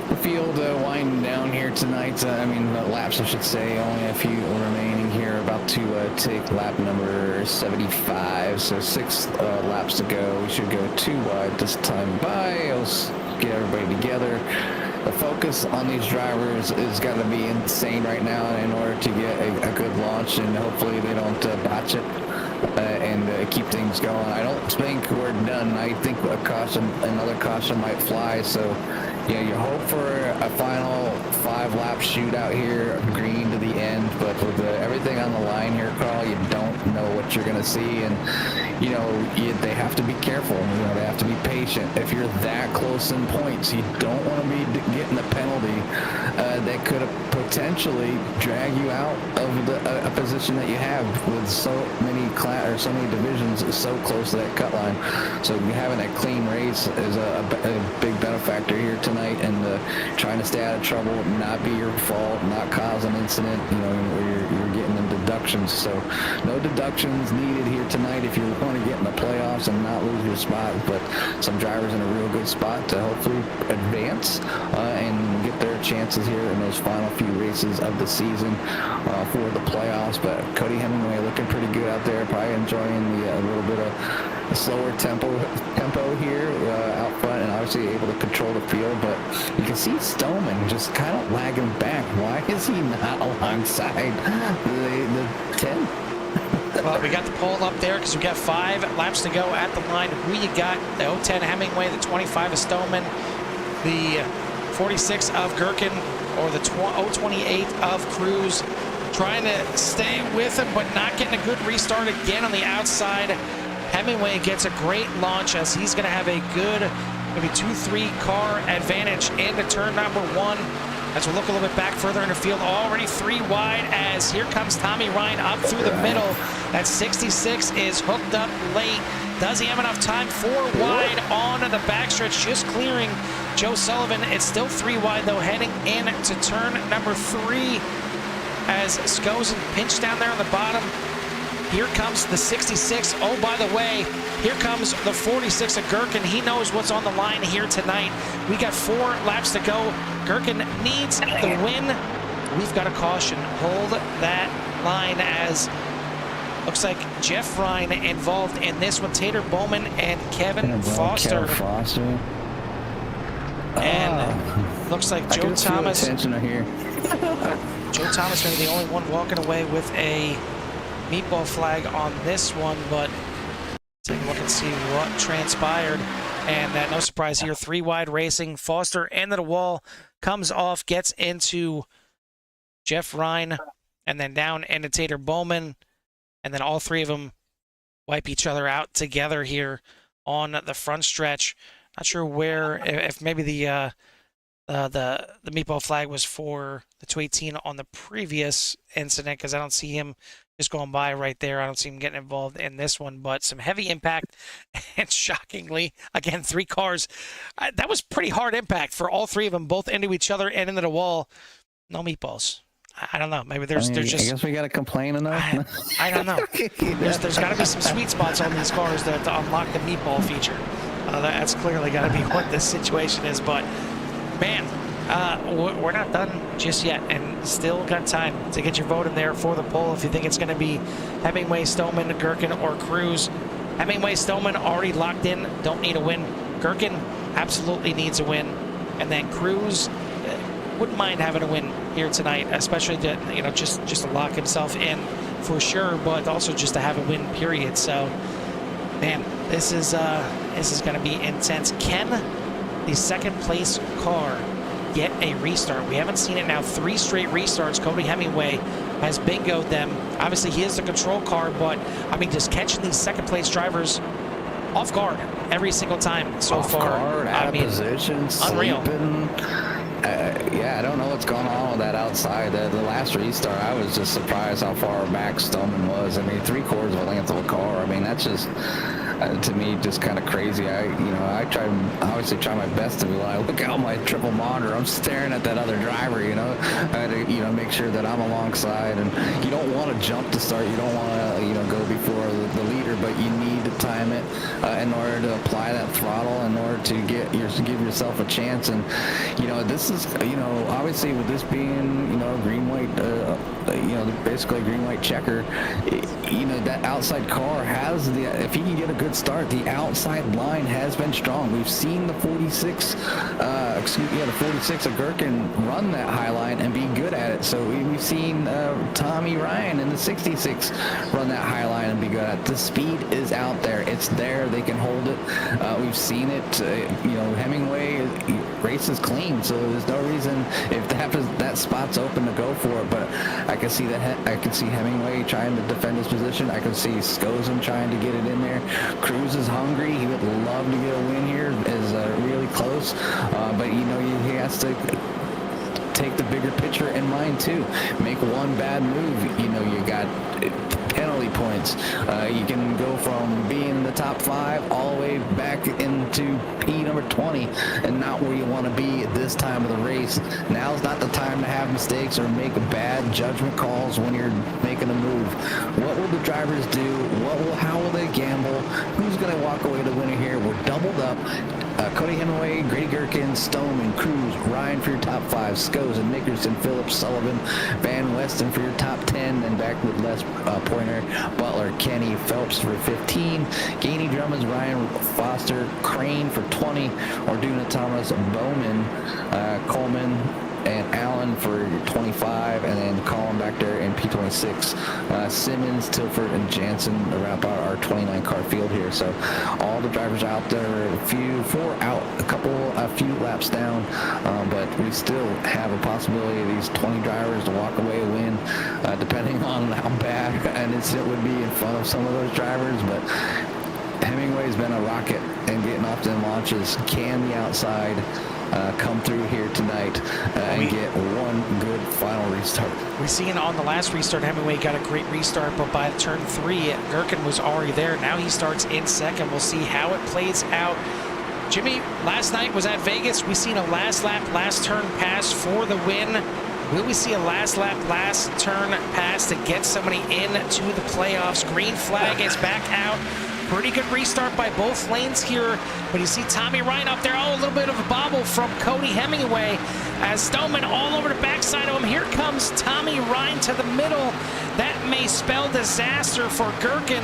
the field winding down here tonight. I mean, laps, I should say. Only a few remaining here. About to take lap number 75. So 6 laps to go. We should go 2 wide this time by. Let's get everybody together. The focus on these drivers is got to be insane right now in order to get a good launch, and hopefully they don't botch it and keep things going. I don't think we're done. I think another caution might fly. So, yeah, you hope for a final 5-lap shootout here, green to the end. But with everything on the line here, Carl, you don't know what you're going to see, and they have to be careful. They have to be patient. If you're that close in points, you don't want to be getting a penalty that could potentially drag you out of a position that you have with so many divisions so close to that cut line. So having a clean race is a big benefactor here tonight, and trying to stay out of trouble, not be your fault, not cause an incident, where you're getting the deductions. So no deductions needed here tonight if you want to get in the playoffs and not lose your spot. But some drivers in a real good spot to hopefully advance and get their chances here in those final few races of the season for the playoffs. But Cody Hemingway looking pretty good out there, probably enjoying a little bit of a slower tempo here out front, and obviously able to control the field. But you can see Stoneman just kind of lagging back. Why is he not alongside the 10? Well, we got the pole up there because we got 5 laps to go at the line. Who you got? The 010 Hemingway, the 25 of Stoneman, the 46 of Gherkin, or the 028 of Cruz. Trying to stay with him, but not getting a good restart again on the outside. Hemingway gets a great launch as he's going to have a good maybe 2-3 car advantage into turn number 1. As we look a little bit back further in the field, already 3 wide as here comes Tommy Ryan up through the middle. That 66 is hooked up late. Does he have enough time? 4 wide on the backstretch, just clearing Joe Sullivan. It's still 3 wide though, heading into turn number 3 as Skozen pinched down there on the bottom. Here comes the 66. Oh, by the way, here comes the 46 of Gherkin. He knows what's on the line here tonight. We got 4 laps to go. Gherkin needs the win. We've got a caution. Hold that line as looks like Jeff Ryan involved in this one. Tater Bowman and Kevin Foster. And looks like Joe Thomas. Here. Joe Thomas may be the only one walking away with a meatball flag on this one, but take a look and see what transpired. And no surprise here, 3 wide racing. Foster into the wall, comes off, gets into Jeff Ryan, and then down into Tater Bowman. And then all 3 of them wipe each other out together here on the front stretch. Not sure where, if maybe the meatball flag was for the 218 on the previous incident, because I don't see him just going by right there. I don't see him getting involved in this one, but some heavy impact, and shockingly, again, 3 cars. That was pretty hard impact for all 3 of them, both into each other and into the wall. No meatballs. I don't know. Maybe there's just. I guess we got to complain enough. I don't know. There's got to be some sweet spots on these cars to unlock the meatball feature. That's clearly got to be what this situation is. But man, we're not done just yet, and still got time to get your vote in there for the poll. If you think it's going to be Hemingway, Stoneman, Gherkin, or Cruz. Hemingway, Stoneman already locked in. Don't need a win. Gherkin absolutely needs a win, and then Cruz wouldn't mind having a win here tonight, especially to just to lock himself in for sure, but also just to have a win period. So, man, this is going to be intense. Can the second place car get a restart? We haven't seen it now. 3 straight restarts. Cody Hemingway has bingoed them. Obviously, he is the control car, but I mean, just catching these second place drivers off guard every single time so far. Guard, out of position, unreal. Yeah, I don't know what's going on with that outside. The last restart, I was just surprised how far back Stoneman was. I mean, 3/4 of a length of a car. I mean, that's just to me just kind of crazy. I obviously try my best to, when I look out my triple monitor, I'm staring at that other driver, to make sure that I'm alongside. And you don't want to jump to start. You don't want to, go before the leader, but you need to time it in order to apply that throttle, in order to give yourself a chance. And, this is, obviously with this being, green white, basically a green white checker, that outside car has if he can get a good start, the outside line has been strong. We've seen the 46 the 46 of Gherkin run that high line and be good at it. So we've seen Tommy Ryan in the 66 run that high line and be good at it. The speed is out there. It's there. They can hold it. We've seen it. Hemingway races clean, so there's no reason if that spot's open to go for it. But I can see Hemingway trying to defend his position. I can see Skozen trying to get it in there. Cruz is hungry. He would love to get a win here. Is really close, but he has to take the bigger picture in mind too. Make one bad move, you got penalty points. You can go from being in the top 5 all the way back into P number 20 and not where you want to be at this time of the race. Now's not the time to have mistakes or make bad judgment calls when you're making a move. What will the drivers do? How will they gamble? Who's going to walk away the winner here? We're doubled up. Cody Hemingway, Grady Gherkin, Stoneman, Cruz, Ryan for your top 5, Skozen, Nickerson, Phillips, Sullivan, Van Westen for your top 10, and back with Les Pointer, Butler, Kenny, Phelps for 15, Gainey Drummond, Ryan Foster, Crane for 20, Orduna Thomas, Bowman, Coleman, and Allen for 25, and then Colin back there in P26. Simmons, Tilford, and Jansen wrap out our 29 car field here. So all the drivers out there, a few laps down, but we still have a possibility of these 20 drivers to walk away a win, depending on how bad an incident would be in front of some of those drivers. But Hemingway's been a rocket and getting off them launches. Can the outside come through here tonight and get one good final restart? We seen on the last restart, Hemingway got a great restart, but by turn 3, Gherkin was already there. Now he starts in second. We'll see how it plays out. Jimmy, last night was at Vegas. We seen a last lap, last turn pass for the win. Will we see a last lap, last turn pass to get somebody into the playoffs? Green flag is back out. Pretty good restart by both lanes here, but you see Tommy Ryan up there. Oh, a little bit of a bobble from Cody Hemingway as Stoneman all over the backside of him. Here comes Tommy Ryan to the middle. That may spell disaster for Gherkin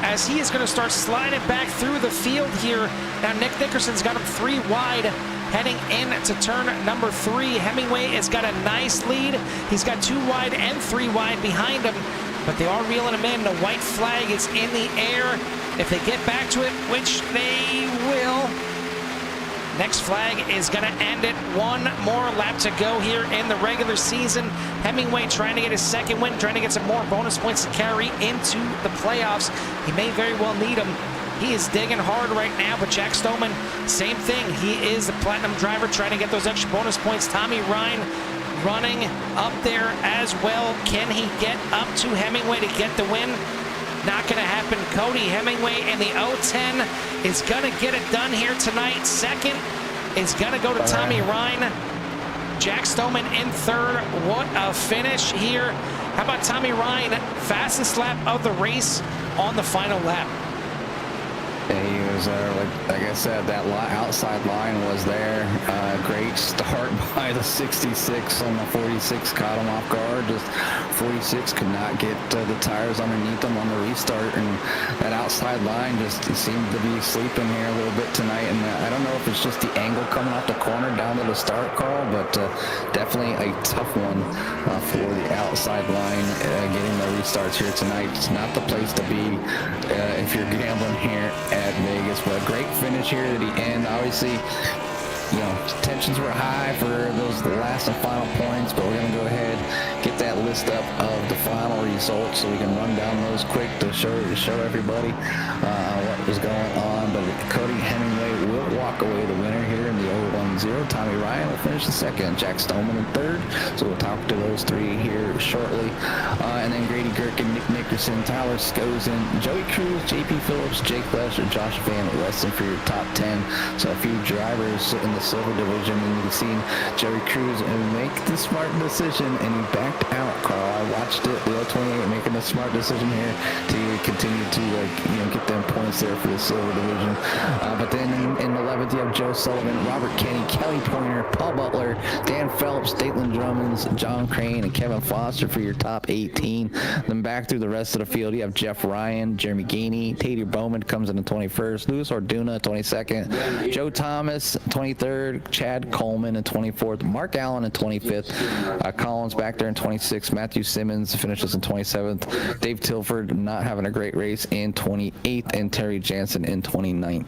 as he is going to start sliding back through the field here. Now Nick Nickerson's got him 3 wide heading into turn number 3. Hemingway has got a nice lead. He's got 2 wide and 3 wide behind him, but they are reeling him in. The white flag is in the air. If they get back to it, which they will, next flag is going to end it. One more lap to go here in the regular season. Hemingway trying to get his second win, trying to get some more bonus points to carry into the playoffs. He may very well need them. He is digging hard right now, but Jack Stoneman, same thing. He is the platinum driver trying to get those extra bonus points. Tommy Ryan running up there as well. Can he get up to Hemingway to get the win? Not going to happen. Cody Hemingway in the 010 is going to get it done here tonight. Second is going to go to Tommy Ryan. Jack Stoneman in third. What a finish here. How about Tommy Ryan? Fastest lap of the race on the final lap. He was, like I said, that outside line was there. Great start by the 66 on the 46, caught him off guard. Just 46 could not get the tires underneath them on the restart, and that outside line just seemed to be sleeping here a little bit tonight. And I don't know if it's just the angle coming off the corner down to the start, Carl, but definitely a tough one for the outside line getting the restarts here tonight. It's not the place to be if you're gambling here at Vegas, but a great finish here at the end. Obviously, tensions were high for the last and final points, but we're going to go ahead, get that list up of the final results so we can run down those quick to show everybody what was going on. But Cody Hemingway will walk away the winner here in the 0-1-0. Tommy Ryan will finish the second. Jack Stoneman in third. So we'll talk to those three here shortly. And then Grady Gherkin, Nick Nickerson, Tyler Skozen, Joey Cruz, JP Phillips, Jake Lesher, Josh Van Westen for your top 10. So a few drivers in the silver division, and you've seen Joey Cruz make the smart decision, and he backed out, Carl. I watched it, the 028 making the smart decision here to continue to get them points there for the silver division. But then in 11th, you have Joe Sullivan, Robert Kenny, Kelly Pointer, Paul Butler, Dan Phelps, Dayton Drummonds, John Crane, and Kevin Foster for your top 18. Then back through the rest of the field, you have Jeff Ryan, Jeremy Gainey, Tater Bowman comes in the 21st, Luis Orduna 22nd, Joe Thomas 23rd, Chad Coleman in 24th, Mark Allen in 25th, Collins back there in 26th, Matthew Simmons finishes in 27th, Dave Tilford not having a great race in 28th, and Terry Jansen in 29th.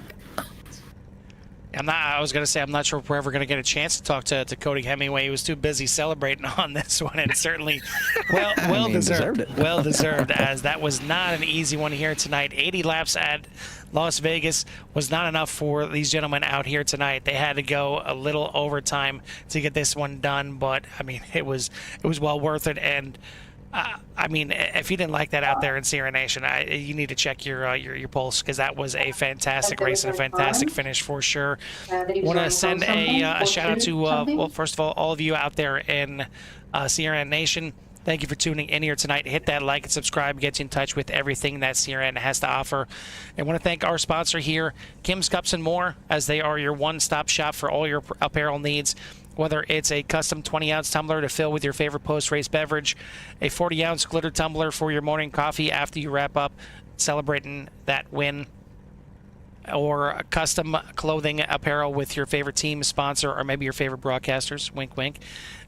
I was going to say, I'm not sure if we're ever going to get a chance to talk to Cody Hemingway. He was too busy celebrating on this one, and certainly well deserved. Well deserved, as that was not an easy one here tonight. 80 laps at Las Vegas was not enough for these gentlemen out here tonight. They had to go a little overtime to get this one done, but I mean, it was well worth it. And I mean, if you didn't like that out there in Sierra Nation, you need to check your pulse, because that was a fantastic race and a fantastic finish for sure. Want to send a shout out to, well, first of all of you out there in Sierra Nation. Thank you for tuning in here tonight. Hit that like and subscribe. Get you in touch with everything that Sierra has to offer. I want to thank our sponsor here, Kim's Cups and More, as they are your one-stop shop for all your apparel needs. Whether it's a custom 20-ounce tumbler to fill with your favorite post-race beverage, a 40-ounce glitter tumbler for your morning coffee after you wrap up celebrating that win, or a custom clothing apparel with your favorite team sponsor, or maybe your favorite broadcasters, wink wink,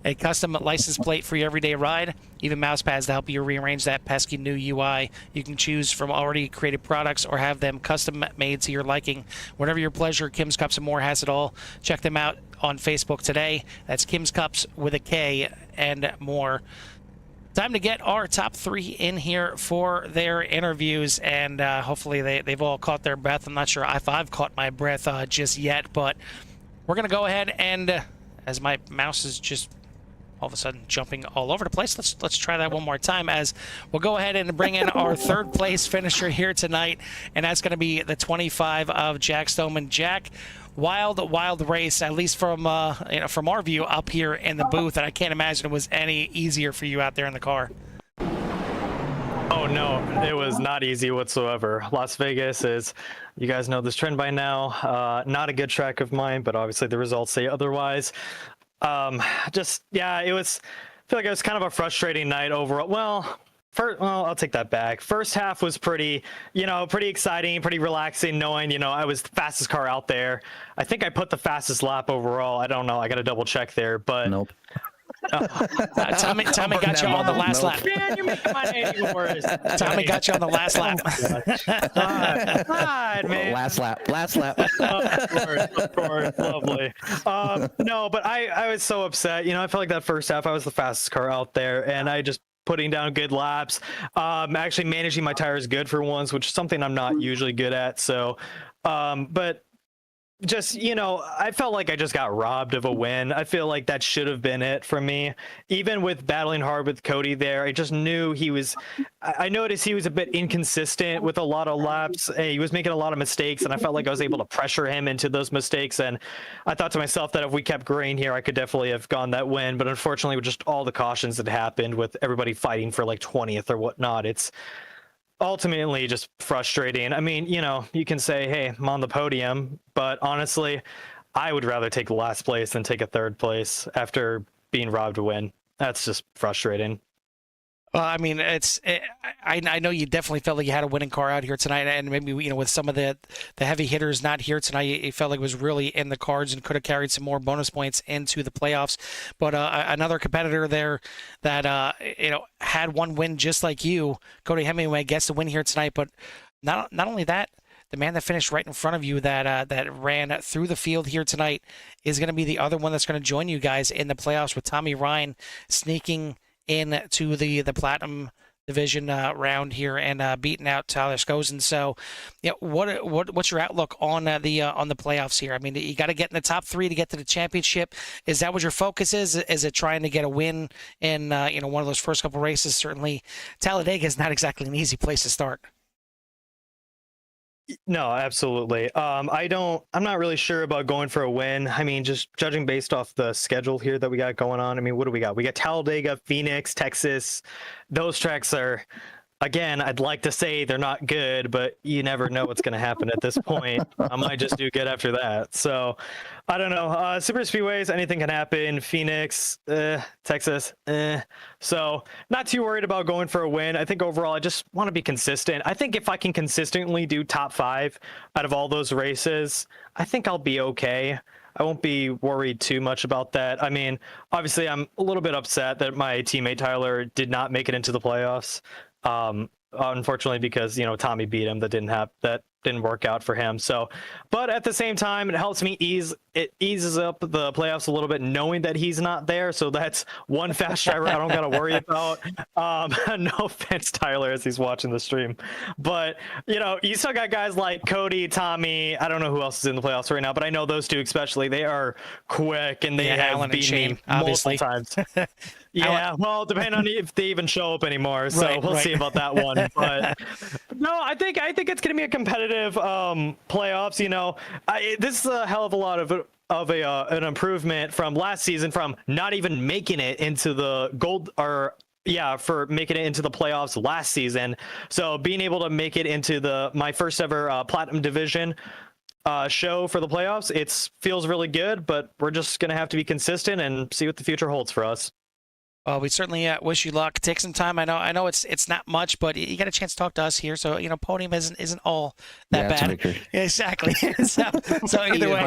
a custom license plate for your everyday ride, even mouse pads to help you rearrange that pesky new UI. You can choose from already created products or have them custom made to your liking. Whatever your pleasure, Kim's Cups and More has it all. Check them out on Facebook today. That's Kim's Cups with a K and more. Time to get our top three in here for their interviews, and hopefully they've all caught their breath. I'm not sure if I've caught my breath just yet, but we're going to go ahead and, as my mouse is just all of a sudden jumping all over the place, let's try that one more time, as we'll go ahead and bring in our third place finisher here tonight, and that's going to be the 25 of Jack Stoneman. Jack, wild race, at least from from our view up here in the booth, and I can't imagine it was any easier for you out there in the car. Oh no, it was not easy whatsoever. Las Vegas is, you guys know this trend by now, not a good track of mine, but obviously the results say otherwise. Yeah, it was, I feel like it was kind of a frustrating night overall. Well, I'll take that back. First half was pretty exciting, pretty relaxing, knowing, I was the fastest car out there. I think I put the fastest lap overall. I don't know. I got to double check there, but Nope. Tommy got you on the last lap. Man, you're making my day even worse. Tommy got you on the last lap. God, man. Last lap. Of course, lovely. No, but I was so upset. I felt like that first half I was the fastest car out there, and I just putting down good laps, actually managing my tires good for once, which is something I'm not usually good at. So, but just, I felt like I just got robbed of a win. I feel like that should have been it for me. Even with battling hard with Cody there, I just knew I noticed he was a bit inconsistent with a lot of laps. He was making a lot of mistakes, and I felt like I was able to pressure him into those mistakes. And I thought to myself that if we kept green here, I could definitely have gone that win. But unfortunately, with just all the cautions that happened with everybody fighting for like 20th or whatnot, it's ultimately just frustrating. I mean, you can say, hey, I'm on the podium, but honestly, I would rather take last place than take a third place after being robbed a win. That's just frustrating. Well, I mean, I know you definitely felt like you had a winning car out here tonight, and maybe with some of the heavy hitters not here tonight, you felt like it was really in the cards and could have carried some more bonus points into the playoffs. But another competitor there that had one win just like you, Cody Hemingway, gets the win here tonight. But not only that, the man that finished right in front of you that ran through the field here tonight is going to be the other one that's going to join you guys in the playoffs, with Tommy Ryan sneaking into the platinum division round here and beating out Tyler Skosen. So, yeah, what's your outlook on the playoffs here? I mean, you got to get in the top 3 to get to the championship. Is that what your focus is? Is it trying to get a win in one of those first couple races? Certainly, Talladega is not exactly an easy place to start. No, absolutely. I'm not really sure about going for a win. I mean, just judging based off the schedule here that we got going on. I mean, what do we got? We got Talladega, Phoenix, Texas. Those tracks are, again, I'd like to say they're not good, but you never know what's going to happen at this point. I might just do good after that. So I don't know. Super Speedways, anything can happen. Phoenix, Texas, So not too worried about going for a win. I think overall, I just want to be consistent. I think if I can consistently do top 5 out of all those races, I think I'll be okay. I won't be worried too much about that. I mean, obviously, I'm a little bit upset that my teammate Tyler did not make it into the playoffs. Unfortunately, because Tommy beat him, that didn't work out for him. So, but at the same time, it helps me eases up the playoffs a little bit, knowing that he's not there. So that's one fast driver I don't got to worry about. No offense, Tyler, as he's watching the stream, but you still got guys like Cody, Tommy. I don't know who else is in the playoffs right now, but I know those two especially. They are quick and they have beaten me multiple times. Yeah, well, depending on if they even show up anymore. So we'll see about that one. But no, I think it's going to be a competitive playoffs. This is a hell of a lot of an improvement from last season, from not even making it into the for making it into the playoffs last season. So being able to make it into my first ever Platinum Division show for the playoffs, it feels really good. But we're just going to have to be consistent and see what the future holds for us. Well, we certainly wish you luck. Take some time. I know it's not much, but you got a chance to talk to us here. So podium isn't all that bad. Exactly. so either way,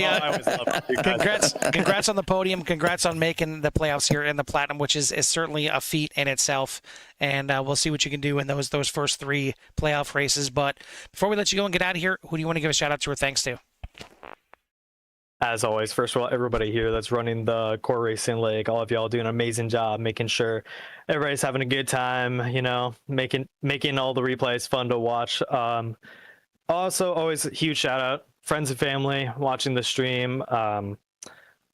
I always love it. Congrats on the podium. Congrats on making the playoffs here in the Platinum, which is certainly a feat in itself. And we'll see what you can do in those first 3 playoff races. But before we let you go and get out of here, who do you want to give a shout out to or thanks to? As always, first of all, everybody here that's running the Core Racing League, all of y'all do an amazing job making sure everybody's having a good time, making all the replays fun to watch. Also, always a huge shout out, friends and family watching the stream,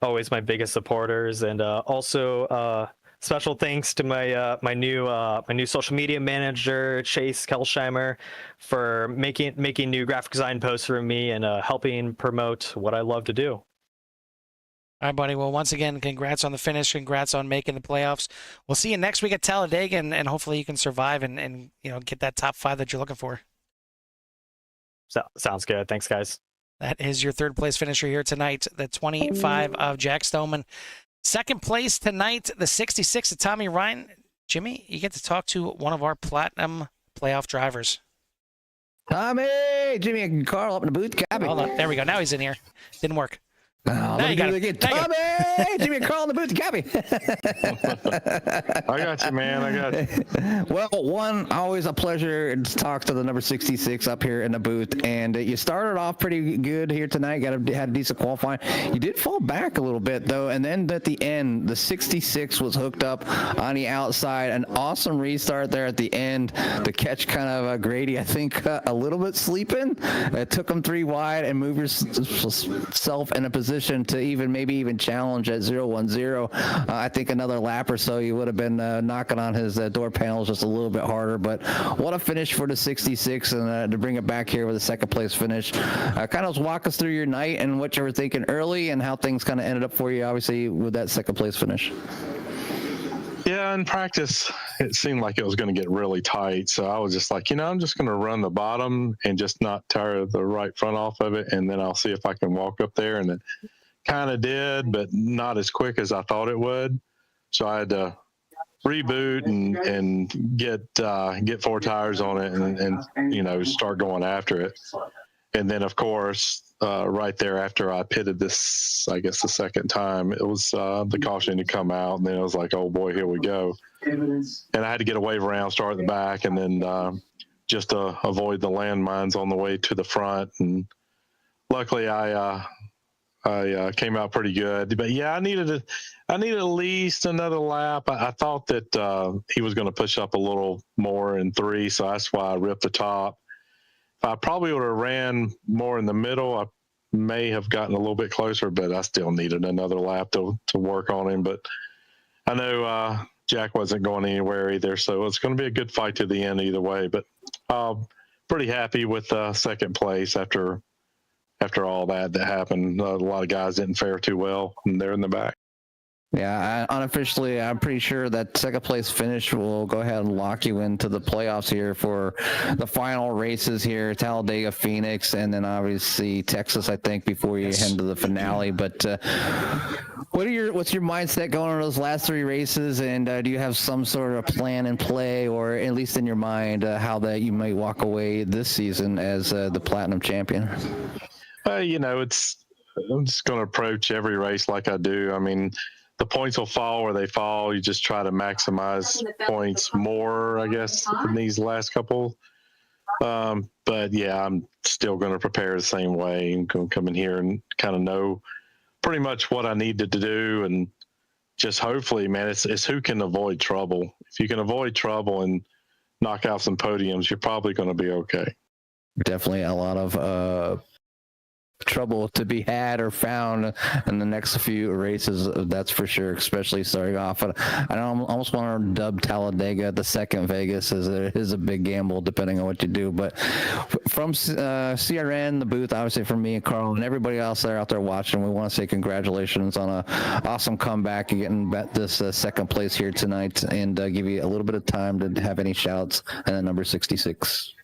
always my biggest supporters, and also special thanks to my new social media manager, Chase Kelsheimer, for making new graphic design posts for me and helping promote what I love to do. All right, buddy. Well, once again, congrats on the finish. Congrats on making the playoffs. We'll see you next week at Talladega, and hopefully you can survive and get that top 5 that you're looking for. So, sounds good. Thanks, guys. That is your 3rd place finisher here tonight, the 25 of Jack Stoneman. 2nd place tonight, the 66 of Tommy Ryan. Jimmy, you get to talk to one of our Platinum playoff drivers. Tommy, Jimmy and Carl up in the booth. Hold on. There we go. Now he's in here. Didn't work. Now you got it again. Tommy, Jimmy and Carl in the booth. Copy. I got you, man. I got you. Well, always a pleasure to talk to the number 66 up here in the booth. And you started off pretty good here tonight. Had a decent qualifying. You did fall back a little bit though, and then at the end, the 66 was hooked up on the outside. An awesome restart there at the end to catch kind of Grady. I think a little bit sleeping. It took him 3 wide and move yourself in a position to even challenge at 0-1-0. I think another lap or so you would have been knocking on his door panels just a little bit harder. But what a finish for the 66, and to bring it back here with a 2nd place finish. Kind of walk us through your night and what you were thinking early and how things kind of ended up for you, obviously, with that 2nd place finish. Yeah, in practice, it seemed like it was going to get really tight. So I was just like, I'm just going to run the bottom and just not tear the right front off of it. And then I'll see if I can walk up there. And it kind of did, but not as quick as I thought it would. So I had to reboot and get 4 tires on it and start going after it. And then, of course, right there after I pitted this, I guess the 2nd time, it was the caution to come out. And then it was like, oh, boy, here we go. And I had to get a wave around, start in the back, and then just to avoid the landmines on the way to the front. And luckily, I I came out pretty good. But yeah, I needed at least another lap. I thought that he was going to push up a little more in 3, so that's why I ripped the top. If I probably would have ran more in the middle, I may have gotten a little bit closer, but I still needed another lap to work on him. But I know Jack wasn't going anywhere either, so it's going to be a good fight to the end either way. But pretty happy with second place after all that happened. A lot of guys didn't fare too well, and they're in the back. Yeah, unofficially, I'm pretty sure that second place finish will go ahead and lock you into the playoffs here for the final races here, Talladega, Phoenix, and then obviously Texas, I think, before you head to the finale. But what's your mindset going on those last 3 races, and do you have some sort of plan in play, or at least in your mind, how that you might walk away this season as the Platinum champion? I'm just going to approach every race like I do. I mean, the points will fall where they fall. You just try to maximize points more, I guess, in these last couple. But yeah, I'm still going to prepare the same way and going to come in here and kind of know pretty much what I needed to do. And just hopefully, man, it's who can avoid trouble. If you can avoid trouble and knock out some podiums, you're probably going to be okay. Definitely a lot of trouble to be had or found in the next few races, that's for sure, especially starting off. I almost want to dub Talladega the second Vegas, as it is a big gamble depending on what you do. But from CRN, the booth, obviously from me and Carl and everybody else out there watching, we want to say congratulations on an awesome comeback and getting this second place here tonight, and give you a little bit of time to have any shouts, and then number 66.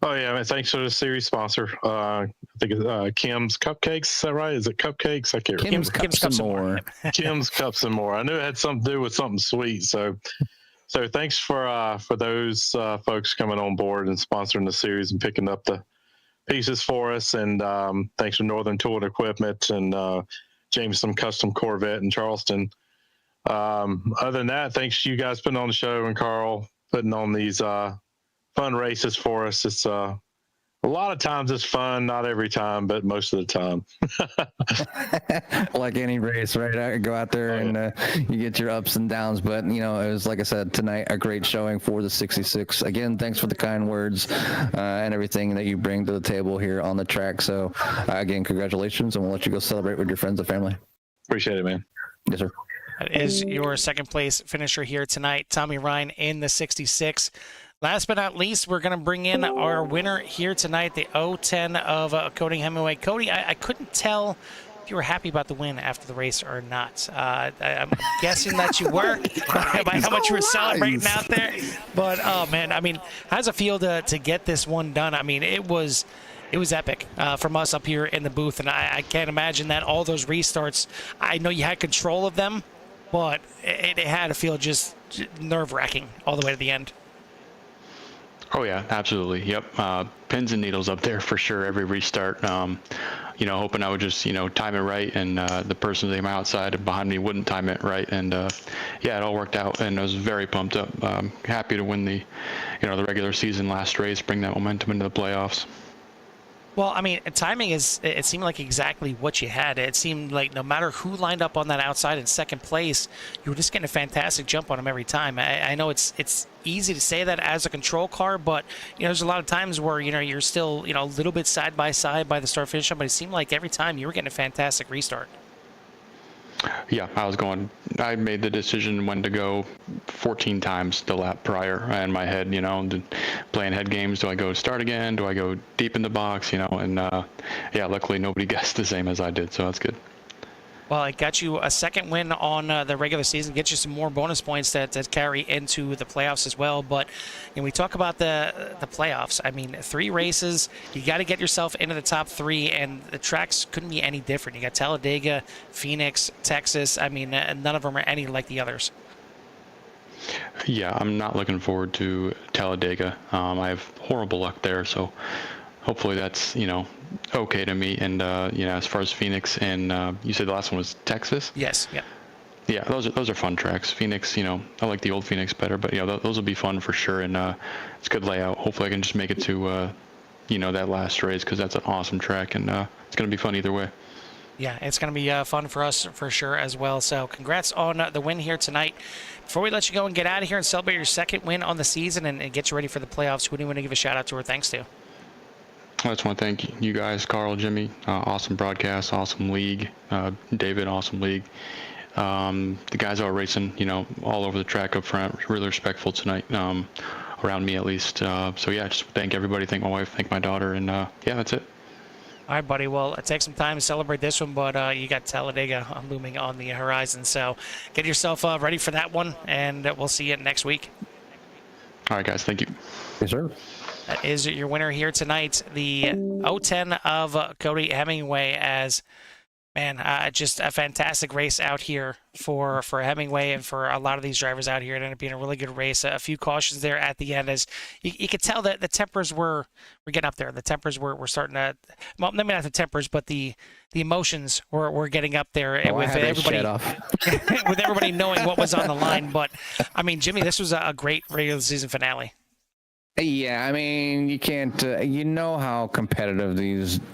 Oh yeah, man, thanks for the series sponsor. I think it's Kim's Cupcakes. Is that right? Is it Cupcakes? I can't remember. Kim's Cups and More. Kim's Cups and More. I knew it had something to do with something sweet. So thanks for those folks coming on board and sponsoring the series and picking up the pieces for us. And thanks to Northern Tool and Equipment and Jameson Custom Corvette in Charleston. Other than that, thanks to you guys putting on the show and Carl putting on these fun races for us. It's a lot of times it's fun, not every time, but most of the time. Like any race, right? I go out there and you get your ups and downs, but it was, like I said, tonight a great showing for the 66. Again, thanks for the kind words and everything that you bring to the table here on the track. So again, congratulations, and we'll let you go celebrate with your friends and family. Appreciate it, man. Yes, sir. That is your second place finisher here tonight, Tommy Ryan in the 66. Last but not least, we're going to bring in our winner here tonight, the 010 of Cody Hemingway. Cody, I couldn't tell if you were happy about the win after the race or not. I'm guessing that you were by how much you were celebrating out there. But, oh, man, I mean, how does it feel to get this one done? I mean, it was epic from us up here in the booth, and I can't imagine that all those restarts, I know you had control of them, but it had to feel just nerve-wracking all the way to the end. Oh yeah, absolutely. Yep. Pins and needles up there for sure. Every restart, hoping I would just, time it right, and the person on my outside and behind me wouldn't time it right. And yeah, it all worked out, and I was very pumped up. Happy to win the regular season last race, bring that momentum into the playoffs. Well, I mean, timing it seemed like exactly what you had. It seemed like no matter who lined up on that outside in second place, you were just getting a fantastic jump on them every time. I know it's easy to say that as a control car, but there's a lot of times where you're still a little bit side by side by the start finish, but it seemed like every time you were getting a fantastic restart. Yeah, I made the decision when to go 14 times the lap prior in my head, playing head games. Do I go start again? Do I go deep in the box? And yeah, luckily nobody guessed the same as I did, so that's good. Well, it got you a second win on the regular season, get you some more bonus points that carry into the playoffs as well. But when we talk about the playoffs, I mean, 3 races, you got to get yourself into the top 3, and the tracks couldn't be any different. You got Talladega, Phoenix, Texas. I mean, none of them are any like the others. Yeah, I'm not looking forward to Talladega. I have horrible luck there, so hopefully that's, okay to me. And, as far as Phoenix and you said the last one was Texas? Yes, yeah. Yeah, those are fun tracks. Phoenix, I like the old Phoenix better, but, those will be fun for sure. And it's a good layout. Hopefully I can just make it to, that last race, because that's an awesome track, and it's going to be fun either way. Yeah, it's going to be fun for us for sure as well. So congrats on the win here tonight. Before we let you go and get out of here and celebrate your second win on the season and get you ready for the playoffs, who do you want to give a shout out to or thanks to? I just want to thank you guys, Carl, Jimmy. Awesome broadcast, awesome league. David, awesome league. The guys out racing, all over the track up front, really respectful tonight, around me at least. So yeah, just thank everybody, thank my wife, thank my daughter, and yeah, that's it. All right, buddy. Well, it takes some time to celebrate this one, but you got Talladega looming on the horizon. So get yourself ready for that one, and we'll see you next week. All right, guys. Thank you. Yes, sir. That is your winner here tonight, the 010 of Cody Hemingway. As man, just a fantastic race out here for Hemingway and for a lot of these drivers out here. It ended up being a really good race. A few cautions there at the end, as you could tell that the tempers were getting up there. The tempers were starting to, well, maybe not the tempers, but the emotions were getting up there with everybody with everybody knowing what was on the line. But I mean, Jimmy, this was a great regular season finale. Yeah, I mean, you can't, you know how competitive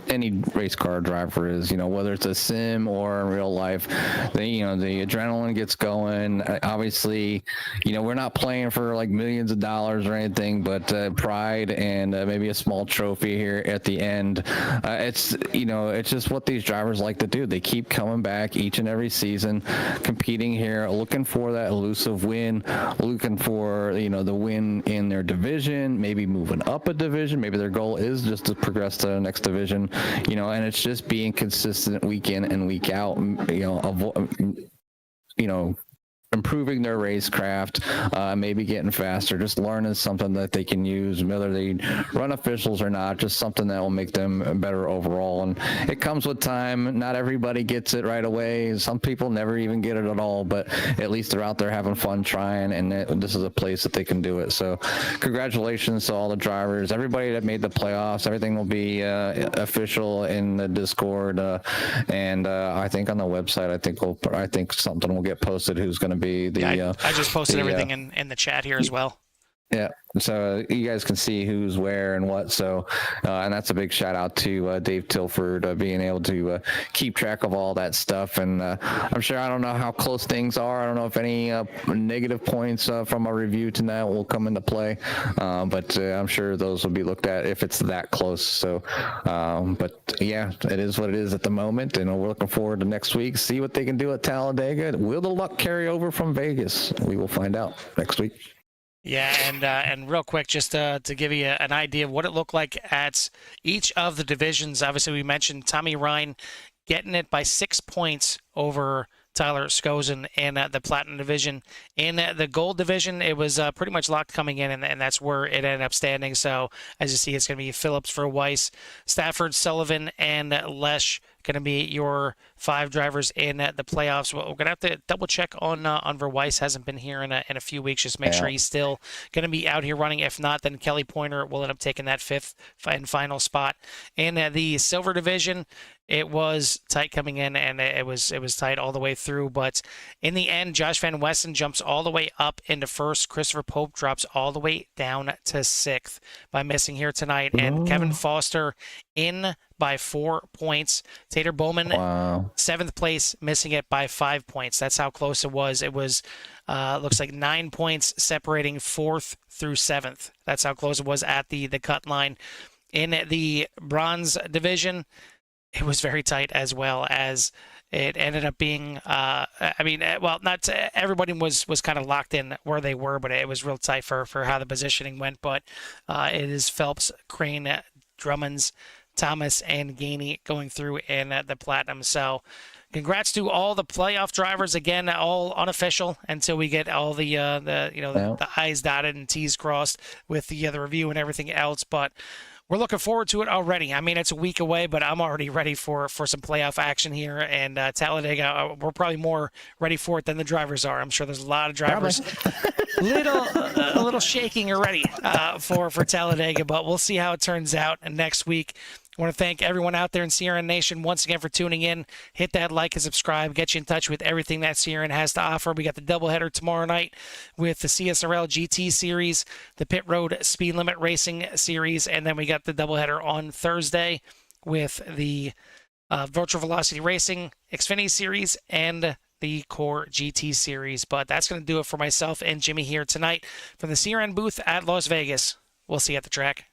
any race car driver is, whether it's a sim or in real life, the adrenaline gets going. Obviously, we're not playing for like millions of dollars or anything, but pride and maybe a small trophy here at the end. It's just what these drivers like to do. They keep coming back each and every season, competing here, looking for that elusive win, looking for, the win in their division, maybe moving up a division. Maybe their goal is just to progress to the next division, and it's just being consistent week in and week out, improving their racecraft, maybe getting faster, just learning something that they can use, whether they run officials or not, just something that will make them better overall. And it comes with time. Not everybody gets it right away. Some people never even get it at all, but at least they're out there having fun trying, and this is a place that they can do it. So congratulations to all the drivers, everybody that made the playoffs. Everything will be official in the Discord, and I think on the website, I think something will get posted who's going to be I just posted everything in the chat here as well. Yeah, so you guys can see who's where and what. So, and that's a big shout out to Dave Tilford being able to keep track of all that stuff. And I'm sure, I don't know how close things are. I don't know if any negative points from our review tonight will come into play, but I'm sure those will be looked at if it's that close. So, but yeah, it is what it is at the moment, and we're looking forward to next week. See what they can do at Talladega. Will the luck carry over from Vegas? We will find out next week. Yeah, and real quick, just to give you an idea of what it looked like at each of the divisions. Obviously, we mentioned Tommy Ryan getting it by 6 points over Tyler Skozen in the Platinum division. In the Gold division, it was pretty much locked coming in, and that's where it ended up standing. So, as you see, it's going to be Phillips for Weiss, Stafford, Sullivan, and Lesh going to be your 5 drivers in the playoffs. We're going to have to double check on Verweiss. Hasn't been here in a few weeks. Just make sure he's still going to be out here running. If not, then Kelly Pointer will end up taking that 5th and final spot. In the Silver division, it was tight coming in, and it was tight all the way through. But in the end, Josh Van Westen jumps all the way up into 1st. Christopher Pope drops all the way down to 6th by missing here tonight. And Kevin Foster in by 4 points. Tater Bowman, 7th place, missing it by 5 points. That's how close it was. It was, looks like 9 points separating 4th through 7th. That's how close it was at the cut line. In the Bronze division, it was very tight as well, as it ended up being, not everybody was kind of locked in where they were, but it was real tight for how the positioning went. But it is Phelps, Crane, Drummonds, Thomas, and Gainey going through in the Platinum. So congrats to all the playoff drivers. Again, all unofficial until we get all the I's dotted and T's crossed with the review and everything else. But we're looking forward to it already. I mean, it's a week away, but I'm already ready for some playoff action here. And Talladega, we're probably more ready for it than the drivers are. I'm sure there's a lot of drivers a little shaking already for Talladega, but we'll see how it turns out next week. I want to thank everyone out there in CRN Nation once again for tuning in. Hit that like and subscribe. Get you in touch with everything that CRN has to offer. We got the doubleheader tomorrow night with the CSRL GT Series, the Pit Road Speed Limit Racing Series, and then we got the doubleheader on Thursday with the Virtual Velocity Racing, Xfinity Series, and the Core GT Series. But that's going to do it for myself and Jimmy here tonight from the CRN booth at Las Vegas. We'll see you at the track.